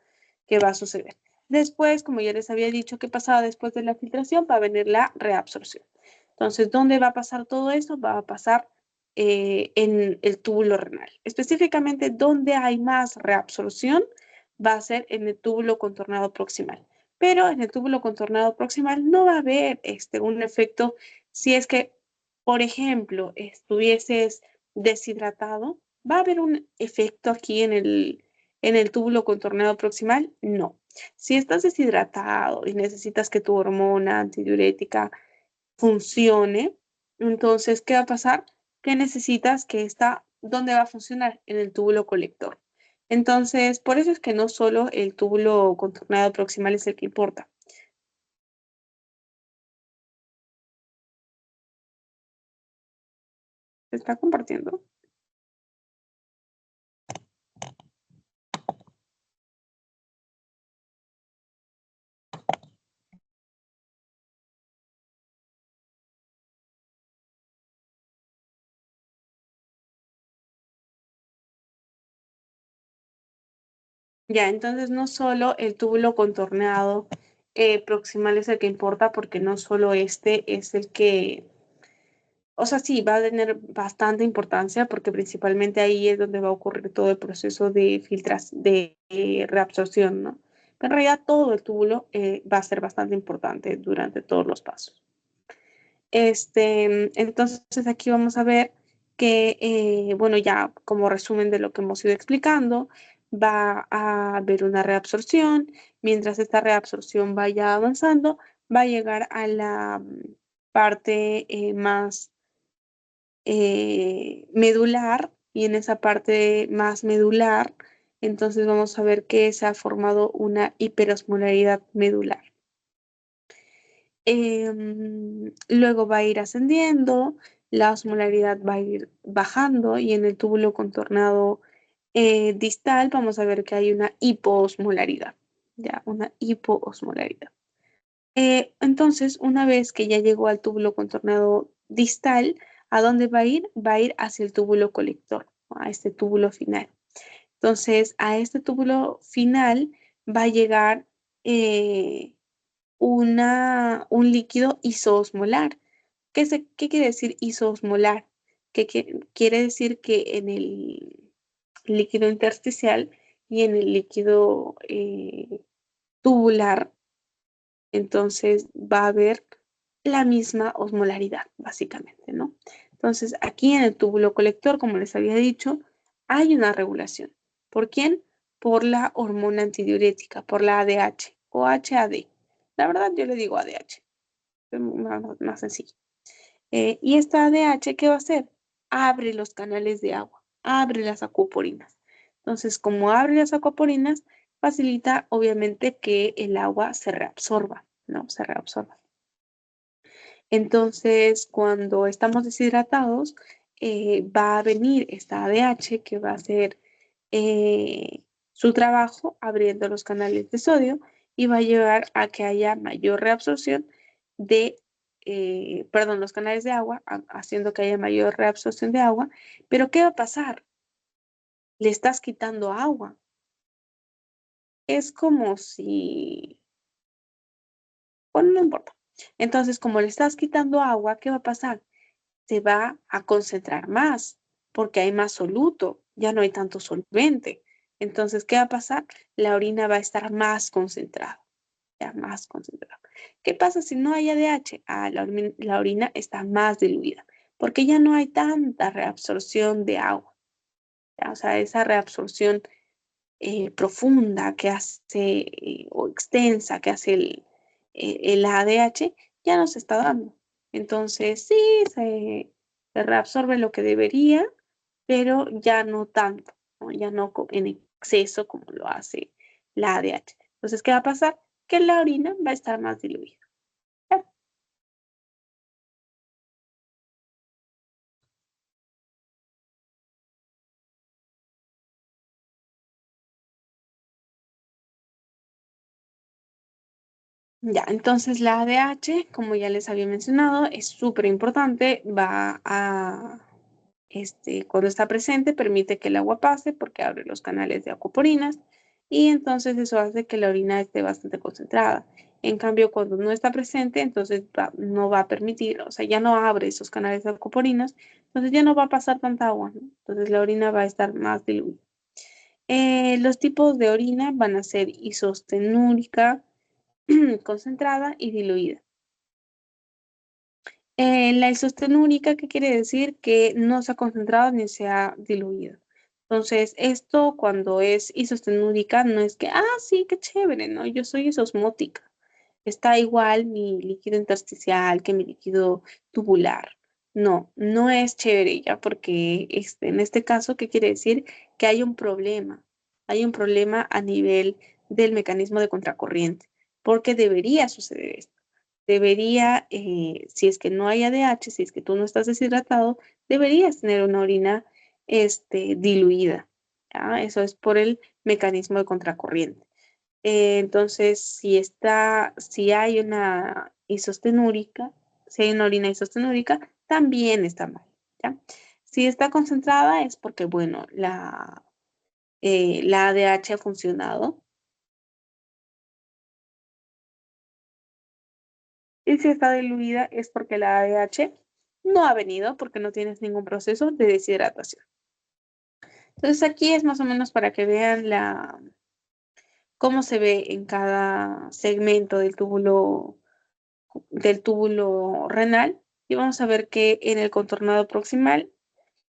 a suceder. Después, como ya les había dicho que pasaba después de la filtración, va a venir la reabsorción. Entonces, ¿dónde va a pasar todo eso? Va a pasar en el túbulo renal. Específicamente, donde hay más reabsorción, va a ser en el túbulo contornado proximal. Pero en el túbulo contornado proximal no va a haber un efecto si es que, por ejemplo, estuvieses deshidratado, ¿va a haber un efecto aquí en el túbulo contorneado proximal? No. Si estás deshidratado y necesitas que tu hormona antidiurética funcione, entonces, ¿qué va a pasar? Que necesitas que está, ¿dónde va a funcionar? En el túbulo colector. Entonces, por eso es que no solo el túbulo contorneado proximal es el que importa. ¿Se está compartiendo? Ya, entonces no solo el túbulo contorneado proximal es el que importa, porque no solo este es el que, o sea, sí, va a tener bastante importancia porque principalmente ahí es donde va a ocurrir todo el proceso de filtración, de reabsorción, ¿no? Pero en realidad todo el túbulo va a ser bastante importante durante todos los pasos. Entonces aquí vamos a ver que, bueno, ya como resumen de lo que hemos ido explicando, va a haber una reabsorción. Mientras esta reabsorción vaya avanzando, va a llegar a la parte más medular, y en esa parte más medular, entonces vamos a ver que se ha formado una hiperosmolaridad medular. Luego va a ir ascendiendo, la osmolaridad va a ir bajando, y en el túbulo contornado distal vamos a ver que hay una hipoosmolaridad, ya, una hipoosmolaridad. Entonces, una vez que ya llegó al túbulo contornado distal, ¿a dónde va a ir? Va a ir hacia el túbulo colector, ¿no? A este túbulo final. Entonces, a este túbulo final va a llegar eh, un líquido isoosmolar. ¿Qué quiere decir isoosmolar? Quiere decir que en el líquido intersticial y en el líquido tubular, entonces va a haber la misma osmolaridad, básicamente, ¿no? Entonces, aquí en el túbulo colector, como les había dicho, hay una regulación. ¿Por quién? Por la hormona antidiurética, por la ADH o HAD. La verdad, yo le digo ADH, es más sencillo. Y esta ADH, ¿qué va a hacer? Abre los canales de agua, abre las acuoporinas. Entonces, como abre las acuoporinas, facilita obviamente que el agua se reabsorba, ¿no? Se reabsorba. Entonces, cuando estamos deshidratados, va a venir esta ADH que va a hacer su trabajo abriendo los canales de sodio, y va a llevar a que haya mayor reabsorción de, perdón, los canales de agua, haciendo que haya mayor reabsorción de agua. Pero ¿qué va a pasar? Le estás quitando agua. Es como si, bueno, no importa. Entonces, como le estás quitando agua, ¿qué va a pasar? Se va a concentrar más porque hay más soluto, ya no hay tanto solvente. Entonces, ¿qué va a pasar? La orina va a estar más concentrada, ya más concentrada. ¿Qué pasa si no hay ADH? La orina está más diluida porque ya no hay tanta reabsorción de agua, ¿ya? O sea, esa reabsorción profunda que hace o extensa que hace el ADH ya no se está dando. Entonces, sí, se reabsorbe lo que debería, pero ya no tanto, ¿no? Ya no en exceso como lo hace la ADH. Entonces, ¿qué va a pasar? Que la orina va a estar más diluida. ¿Ya? Ya, entonces la ADH, como ya les había mencionado, es súper importante, va a cuando está presente, permite que el agua pase porque abre los canales de acuaporinas y entonces eso hace que la orina esté bastante concentrada. En cambio, cuando no está presente, entonces no va a permitir, o sea, ya no abre esos canales de acuaporinas, entonces ya no va a pasar tanta agua, ¿no? Entonces la orina va a estar más diluida. Los tipos de orina van a ser isostenúrica, concentrada y diluida. La isostenúrica, ¿qué quiere decir? Que no se ha concentrado ni se ha diluido. Entonces, esto cuando es isostenúrica no es que, sí, qué chévere, ¿no? Yo soy isosmótica. Está igual mi líquido intersticial que mi líquido tubular. No, no es chévere ya porque en este caso, ¿qué quiere decir? Que hay un problema. Hay un problema a nivel del mecanismo de contracorriente, porque debería suceder esto. Debería, si es que no hay ADH, si es que tú no estás deshidratado, deberías tener una orina diluida. ¿Ya? Eso es por el mecanismo de contracorriente. Entonces, si hay una isostenúrica, si hay una orina isostenúrica, también está mal, ¿ya? Si está concentrada es porque, bueno, la ADH ha funcionado. Y si está diluida es porque la ADH no ha venido, porque no tienes ningún proceso de deshidratación. Entonces, aquí es más o menos para que vean cómo se ve en cada segmento del túbulo renal y vamos a ver que en el contornado proximal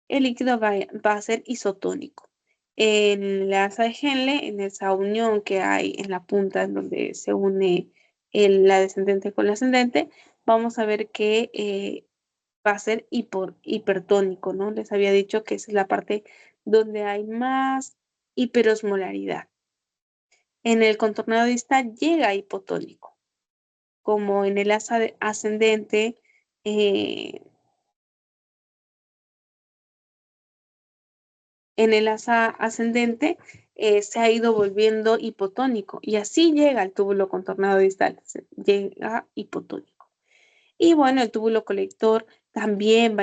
el líquido va a ser isotónico. En la asa de Henle, en esa unión que hay en la punta en donde se une la descendente con la ascendente, vamos a ver que va a ser hipertónico, ¿no? Les había dicho que esa es la parte donde hay más hiperosmolaridad. En el contornado distal llega a hipotónico, como en el asa ascendente, eh, se ha ido volviendo hipotónico y así llega al túbulo contornado distal, llega hipotónico. Y bueno, el túbulo colector también va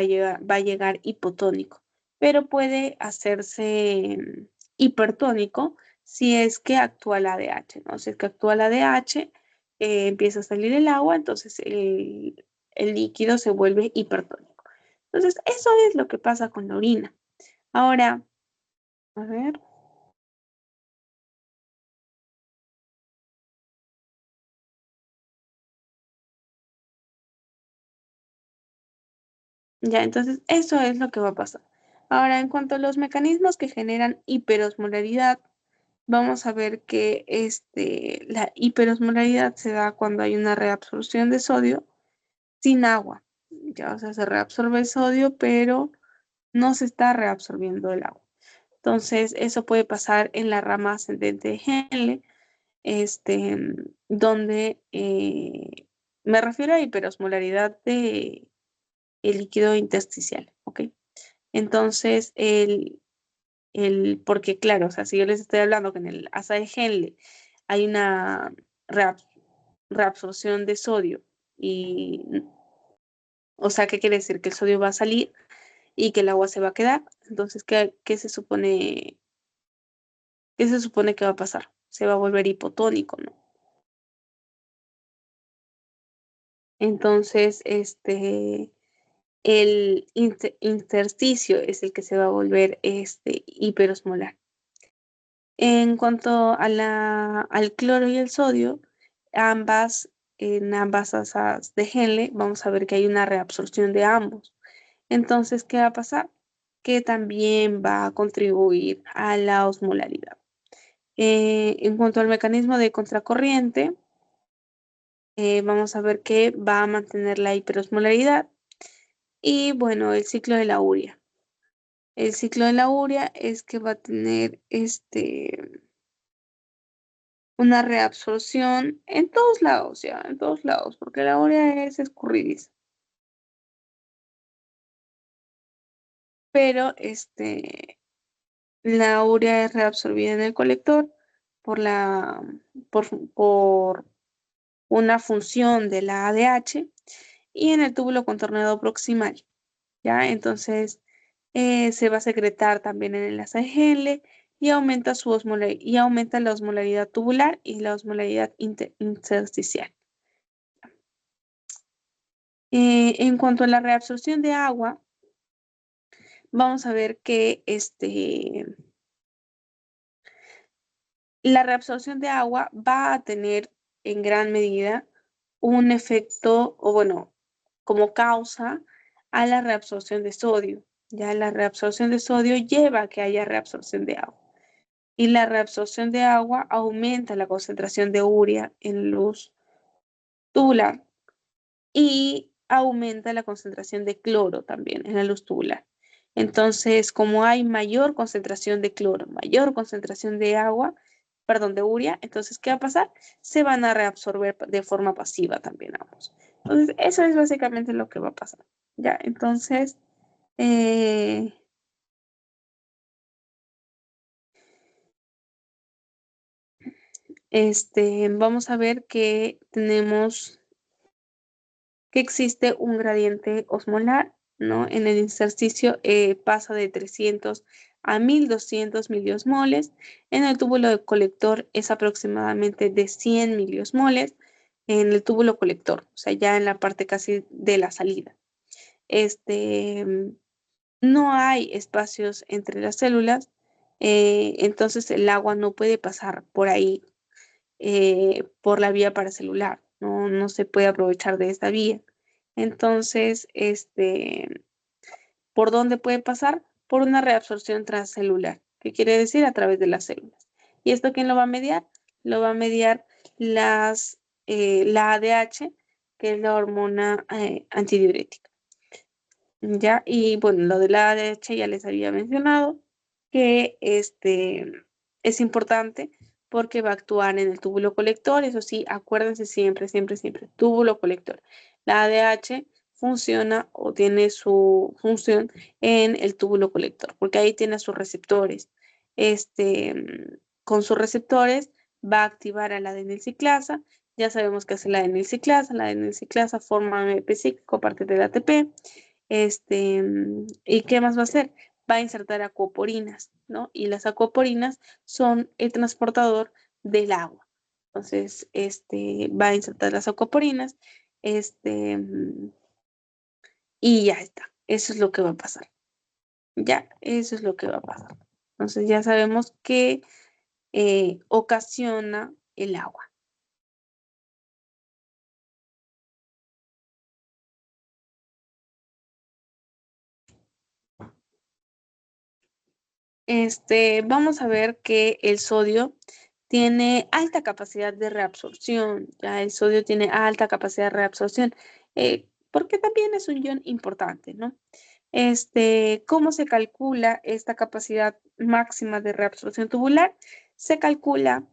a llegar hipotónico, pero puede hacerse hipertónico si es que actúa la ADH, ¿no? Si es que actúa la ADH, empieza a salir el agua, entonces el líquido se vuelve hipertónico. Entonces, eso es lo que pasa con la orina. Ahora, a ver, ya, entonces eso es lo que va a pasar. Ahora, en cuanto a los mecanismos que generan hiperosmolaridad, vamos a ver que la hiperosmolaridad se da cuando hay una reabsorción de sodio sin agua. Ya, o sea, se reabsorbe el sodio, pero no se está reabsorbiendo el agua. Entonces, eso puede pasar en la rama ascendente de Henle, donde me refiero a hiperosmolaridad de el líquido intersticial, ¿ok? Entonces, porque claro, o sea, si yo les estoy hablando que en el asa de Henle hay una reab- reabsorción de sodio y, o sea, ¿qué quiere decir? Que el sodio va a salir y que el agua se va a quedar. Entonces, ¿qué se supone que va a pasar? Se va a volver hipotónico, ¿no? Entonces, el intersticio es el que se va a volver hiperosmolar. En cuanto al cloro y el sodio, en ambas asas de Henle, vamos a ver que hay una reabsorción de ambos. Entonces, ¿qué va a pasar? Que también va a contribuir a la osmolaridad. En cuanto al mecanismo de contracorriente, vamos a ver que va a mantener la hiperosmolaridad y bueno, el ciclo de la urea. El ciclo de la urea es que va a tener una reabsorción en todos lados, ya, en todos lados, porque la urea es escurridiza. Pero la urea es reabsorbida en el colector por por una función de la ADH y en el túbulo contorneado proximal, ¿ya? Entonces, se va a secretar también en el ACGL y aumenta y aumenta la osmolaridad tubular y la osmolaridad intersticial. En cuanto a la reabsorción de agua, vamos a ver que la reabsorción de agua va a tener en gran medida un efecto, o bueno, como causa a la reabsorción de sodio. Ya la reabsorción de sodio lleva a que haya reabsorción de agua. Y la reabsorción de agua aumenta la concentración de urea en luz tubular y aumenta la concentración de cloro también en la luz tubular. Entonces, como hay mayor concentración de cloro, mayor concentración de agua, perdón, de urea, entonces, ¿qué va a pasar? Se van a reabsorber de forma pasiva también ambos. Entonces, eso es básicamente lo que va a pasar. Ya, entonces, eh, vamos a ver que tenemos que existe un gradiente osmolar, ¿no? En el intersticio pasa de 300 a 1200 miliosmoles. En el túbulo de colector es aproximadamente de 100 miliosmoles en el túbulo colector, o sea, ya en la parte casi de la salida. Este, no hay espacios entre las células, entonces el agua no puede pasar por ahí, por la vía paracelular, no se puede aprovechar de esta vía. Entonces, ¿por dónde puede pasar? Por una reabsorción transcelular, que quiere decir a través de las células. ¿Y esto quién lo va a mediar? Lo va a mediar la ADH, que es la hormona antidiurética. ¿Ya? Y bueno, lo de la ADH ya les había mencionado que es importante porque va a actuar en el túbulo colector. Eso sí, acuérdense siempre, siempre, siempre, túbulo colector. La ADH funciona o tiene su función en el túbulo colector, porque ahí tiene sus receptores. Con sus receptores va a activar a la adenilciclasa. Ya sabemos que hace la adenilciclasa. La adenilciclasa forma AMP cíclico a partir del ATP. ¿Y qué más va a hacer? Va a insertar acuoporinas, ¿no? Y las acuoporinas son el transportador del agua. Entonces, va a insertar las acuoporinas, este, y ya está. Eso es lo que va a pasar. Ya, eso es lo que va a pasar. Entonces, ya sabemos que ocasiona el agua. Vamos a ver que el sodio tiene alta capacidad de reabsorción. Ya el sodio tiene alta capacidad de reabsorción, porque también es un ion importante, ¿no? ¿Cómo se calcula esta capacidad máxima de reabsorción tubular? Se calcula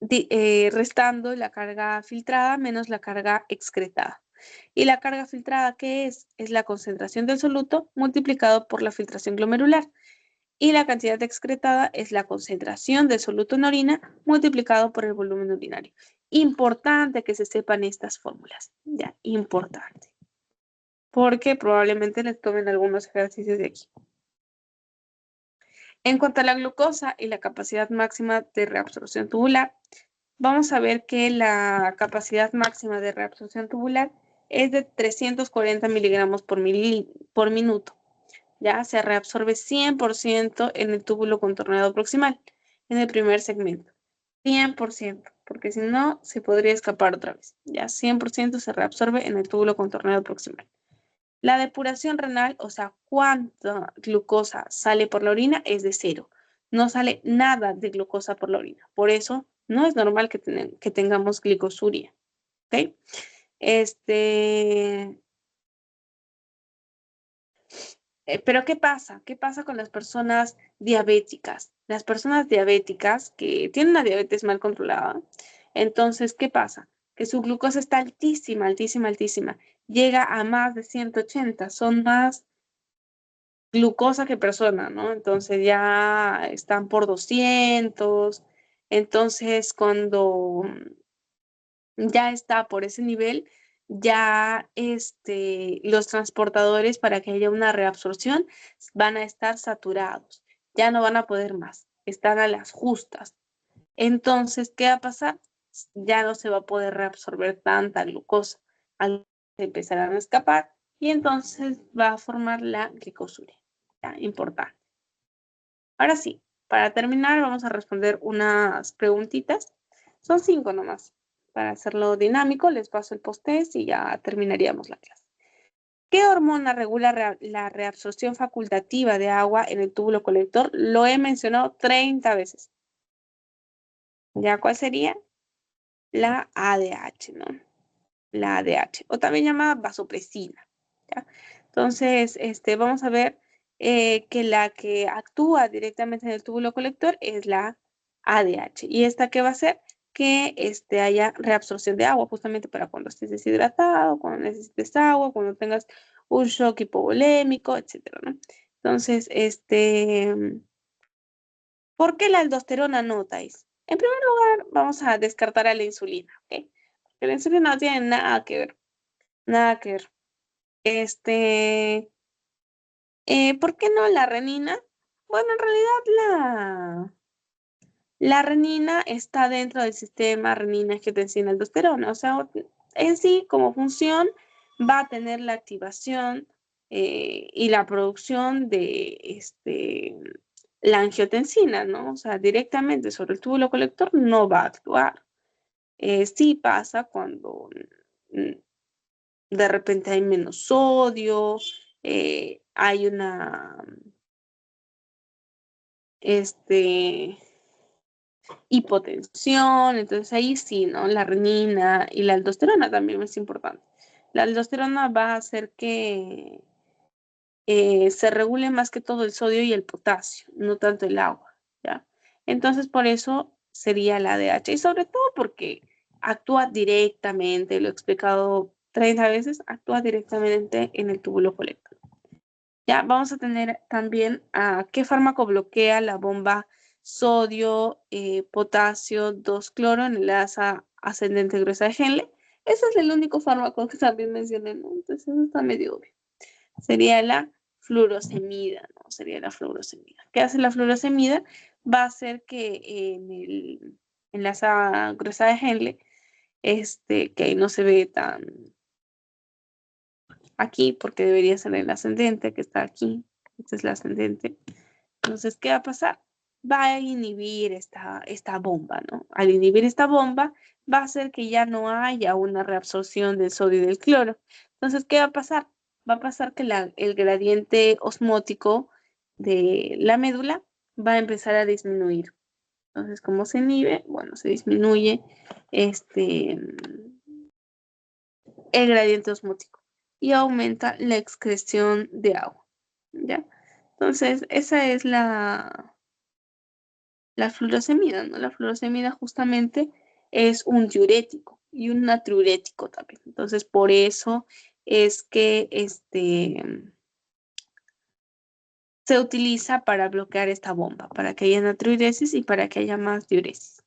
restando la carga filtrada menos la carga excretada. ¿Y la carga filtrada qué es? Es la concentración del soluto multiplicado por la filtración glomerular. Y la cantidad excretada es la concentración del soluto en orina multiplicado por el volumen urinario. Importante que se sepan estas fórmulas, ya, importante, porque probablemente les tomen algunos ejercicios de aquí. En cuanto a la glucosa y la capacidad máxima de reabsorción tubular, vamos a ver que la capacidad máxima de reabsorción tubular es de 340 miligramos por minuto. Ya se reabsorbe 100% en el túbulo contorneado proximal, en el primer segmento. 100%, porque si no, se podría escapar otra vez. Ya 100% se reabsorbe en el túbulo contorneado proximal. La depuración renal, o sea, cuánta glucosa sale por la orina, es de 0. No sale nada de glucosa por la orina. Por eso, no es normal que tengamos glicosuria. ¿Ok? Pero ¿qué pasa? ¿Qué pasa con las personas diabéticas? Las personas diabéticas que tienen una diabetes mal controlada, entonces, ¿qué pasa? Que su glucosa está altísima, altísima, altísima. Llega a más de 180, son más glucosa que persona, ¿no? Entonces ya están por 200. Entonces, cuando ya está por ese nivel, ya los transportadores para que haya una reabsorción van a estar saturados, ya no van a poder más, están a las justas. Entonces, ¿qué va a pasar? Ya no se va a poder reabsorber tanta glucosa, empezarán a escapar y entonces va a formar la glicosuria. ¿Ya? Importante. Ahora sí, para terminar vamos a responder unas preguntitas. Son 5 nomás. Para hacerlo dinámico, les paso el post-test y ya terminaríamos la clase. ¿Qué hormona regula la reabsorción facultativa de agua en el túbulo colector? Lo he mencionado 30 veces. ¿Ya cuál sería? La ADH, ¿no? La ADH, o también llamada vasopresina. ¿Ya? Entonces, vamos a ver que la que actúa directamente en el túbulo colector es la ADH. ¿Y esta qué va a hacer? Que haya reabsorción de agua, justamente para cuando estés deshidratado, cuando necesites agua, cuando tengas un shock hipovolémico, etcétera, ¿no? Entonces, ¿por qué la aldosterona no, Thais? En primer lugar, vamos a descartar a la insulina, ¿ok? Porque la insulina no tiene nada que ver, nada que ver. ¿Por qué no la renina? Bueno, en realidad la renina está dentro del sistema renina, angiotensina, aldosterona. O sea, en sí, como función, va a tener la activación y la producción de la angiotensina, ¿no? O sea, directamente sobre el túbulo colector no va a actuar. Sí pasa cuando mm, de repente hay menos sodio, hay una hipotensión, entonces ahí sí, ¿no? La renina y la aldosterona también es importante. La aldosterona va a hacer que se regule más que todo el sodio y el potasio, no tanto el agua, ¿ya? Entonces por eso sería la ADH y sobre todo porque actúa directamente, lo he explicado 30 veces, actúa directamente en el túbulo colector. Ya vamos a tener también a qué fármaco bloquea la bomba sodio, potasio, 2-cloro en enlaza ascendente gruesa de Henle. Ese es el único fármaco que también mencioné, ¿no? Entonces eso está medio obvio. Sería la fluorosemida, ¿no? Sería la fluorosemida. ¿Qué hace la fluorosemida? Va a hacer que en el enlaza gruesa de Henle, que ahí no se ve tan aquí, porque debería ser el ascendente, que está aquí. Esta es la ascendente. Entonces, ¿qué va a pasar? Va a inhibir esta bomba, ¿no? Al inhibir esta bomba, va a hacer que ya no haya una reabsorción del sodio y del cloro. Entonces, ¿qué va a pasar? Va a pasar que el gradiente osmótico de la médula va a empezar a disminuir. Entonces, ¿cómo se inhibe? Bueno, se disminuye el gradiente osmótico y aumenta la excreción de agua, ¿ya? Entonces, esa es la fluorosemida, ¿no? La fluorosemida justamente es un diurético y un natriurético también. Entonces, por eso es que se utiliza para bloquear esta bomba, para que haya natriuresis y para que haya más diuresis.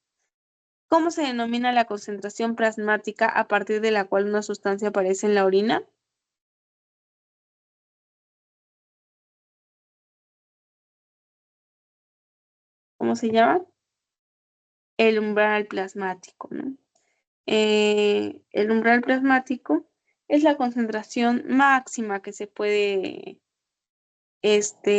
¿Cómo se denomina la concentración plasmática a partir de la cual una sustancia aparece en la orina? ¿Cómo se llama? El umbral plasmático, ¿no? El umbral plasmático es la concentración máxima que se puede, que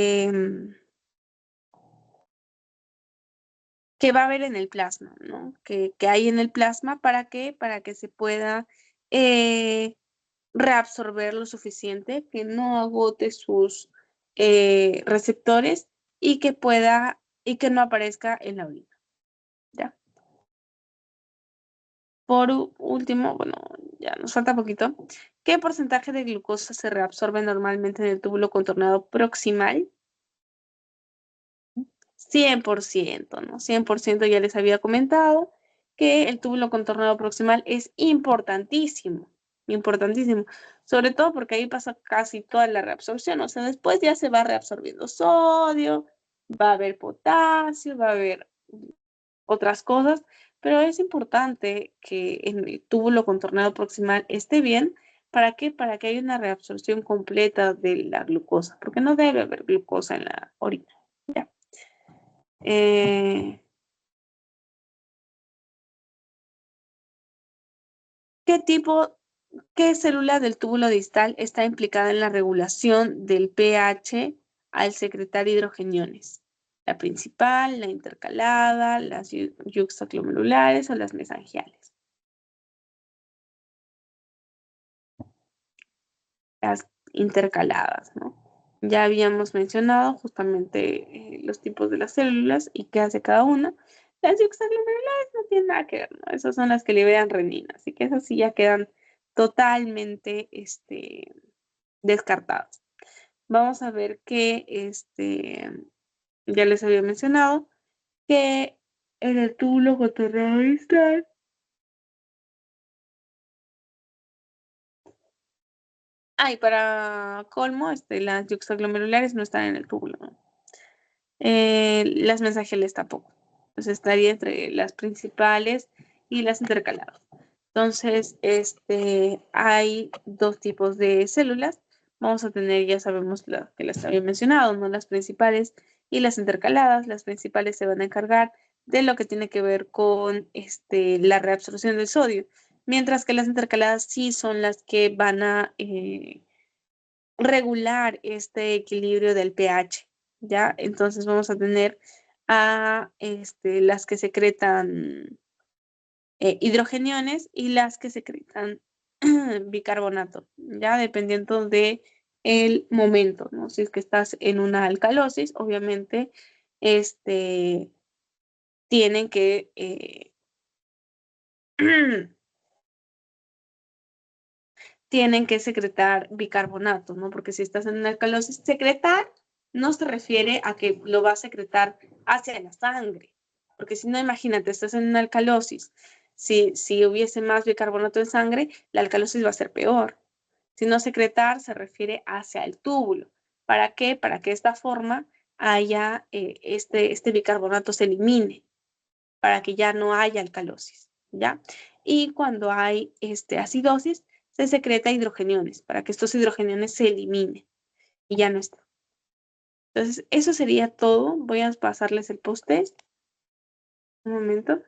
va a haber en el plasma, ¿no? Que hay en el plasma, ¿para qué? Para que se pueda reabsorber lo suficiente, que no agote sus receptores y que no aparezca en la orina, ¿ya? Por último, bueno, ya nos falta poquito. ¿Qué porcentaje de glucosa se reabsorbe normalmente en el túbulo contornado proximal? 100%, ¿no? 100% ya les había comentado que el túbulo contornado proximal es importantísimo, importantísimo. Sobre todo porque ahí pasa casi toda la reabsorción. O sea, después ya se va reabsorbiendo sodio, va a haber potasio, va a haber otras cosas, pero es importante que en el túbulo contorneado proximal esté bien. ¿Para qué? Para que haya una reabsorción completa de la glucosa, porque no debe haber glucosa en la orina. ¿Ya? ¿Qué célula del túbulo distal está implicada en la regulación del pH al secretar hidrogeniones? La principal, la intercalada, las yuxtaclomerulares o las mesangiales. Las intercaladas, ¿no? Ya habíamos mencionado justamente los tipos de las células y qué hace cada una. Las yuxtaclomerulares no tienen nada que ver, ¿no? Esas son las que liberan renina, así que esas sí ya quedan totalmente descartadas. Vamos a ver que ya les había mencionado que en el túbulo contorneado distal para colmo, las yuxtaglomerulares no están en el túbulo, ¿no? Las mesangiales tampoco. Entonces estaría entre las principales y las intercaladas. Entonces, hay dos tipos de células. Vamos a tener, ya sabemos que las había mencionado, ¿no? Las principales y las intercaladas. Las principales se van a encargar de lo que tiene que ver con la reabsorción del sodio, mientras que las intercaladas sí son las que van a regular este equilibrio del pH, ¿ya? Entonces vamos a tener a las que secretan hidrogeniones y las que secretan bicarbonato, ¿ya? Dependiendo de el momento, ¿no? Si es que estás en una alcalosis, obviamente, tienen que tienen que secretar bicarbonato, ¿no? Porque si estás en una alcalosis, secretar no se refiere a que lo va a secretar hacia la sangre, porque si no, imagínate, estás en una alcalosis, si hubiese más bicarbonato en sangre, la alcalosis va a ser peor. Si no, secretar se refiere hacia el túbulo. ¿Para qué? Para que de esta forma haya este bicarbonato se elimine, para que ya no haya alcalosis, ¿ya? Y cuando hay acidosis, se secreta hidrogeniones para que estos hidrogeniones se eliminen y ya no están. Entonces, eso sería todo. Voy a pasarles el post-test. Un momento.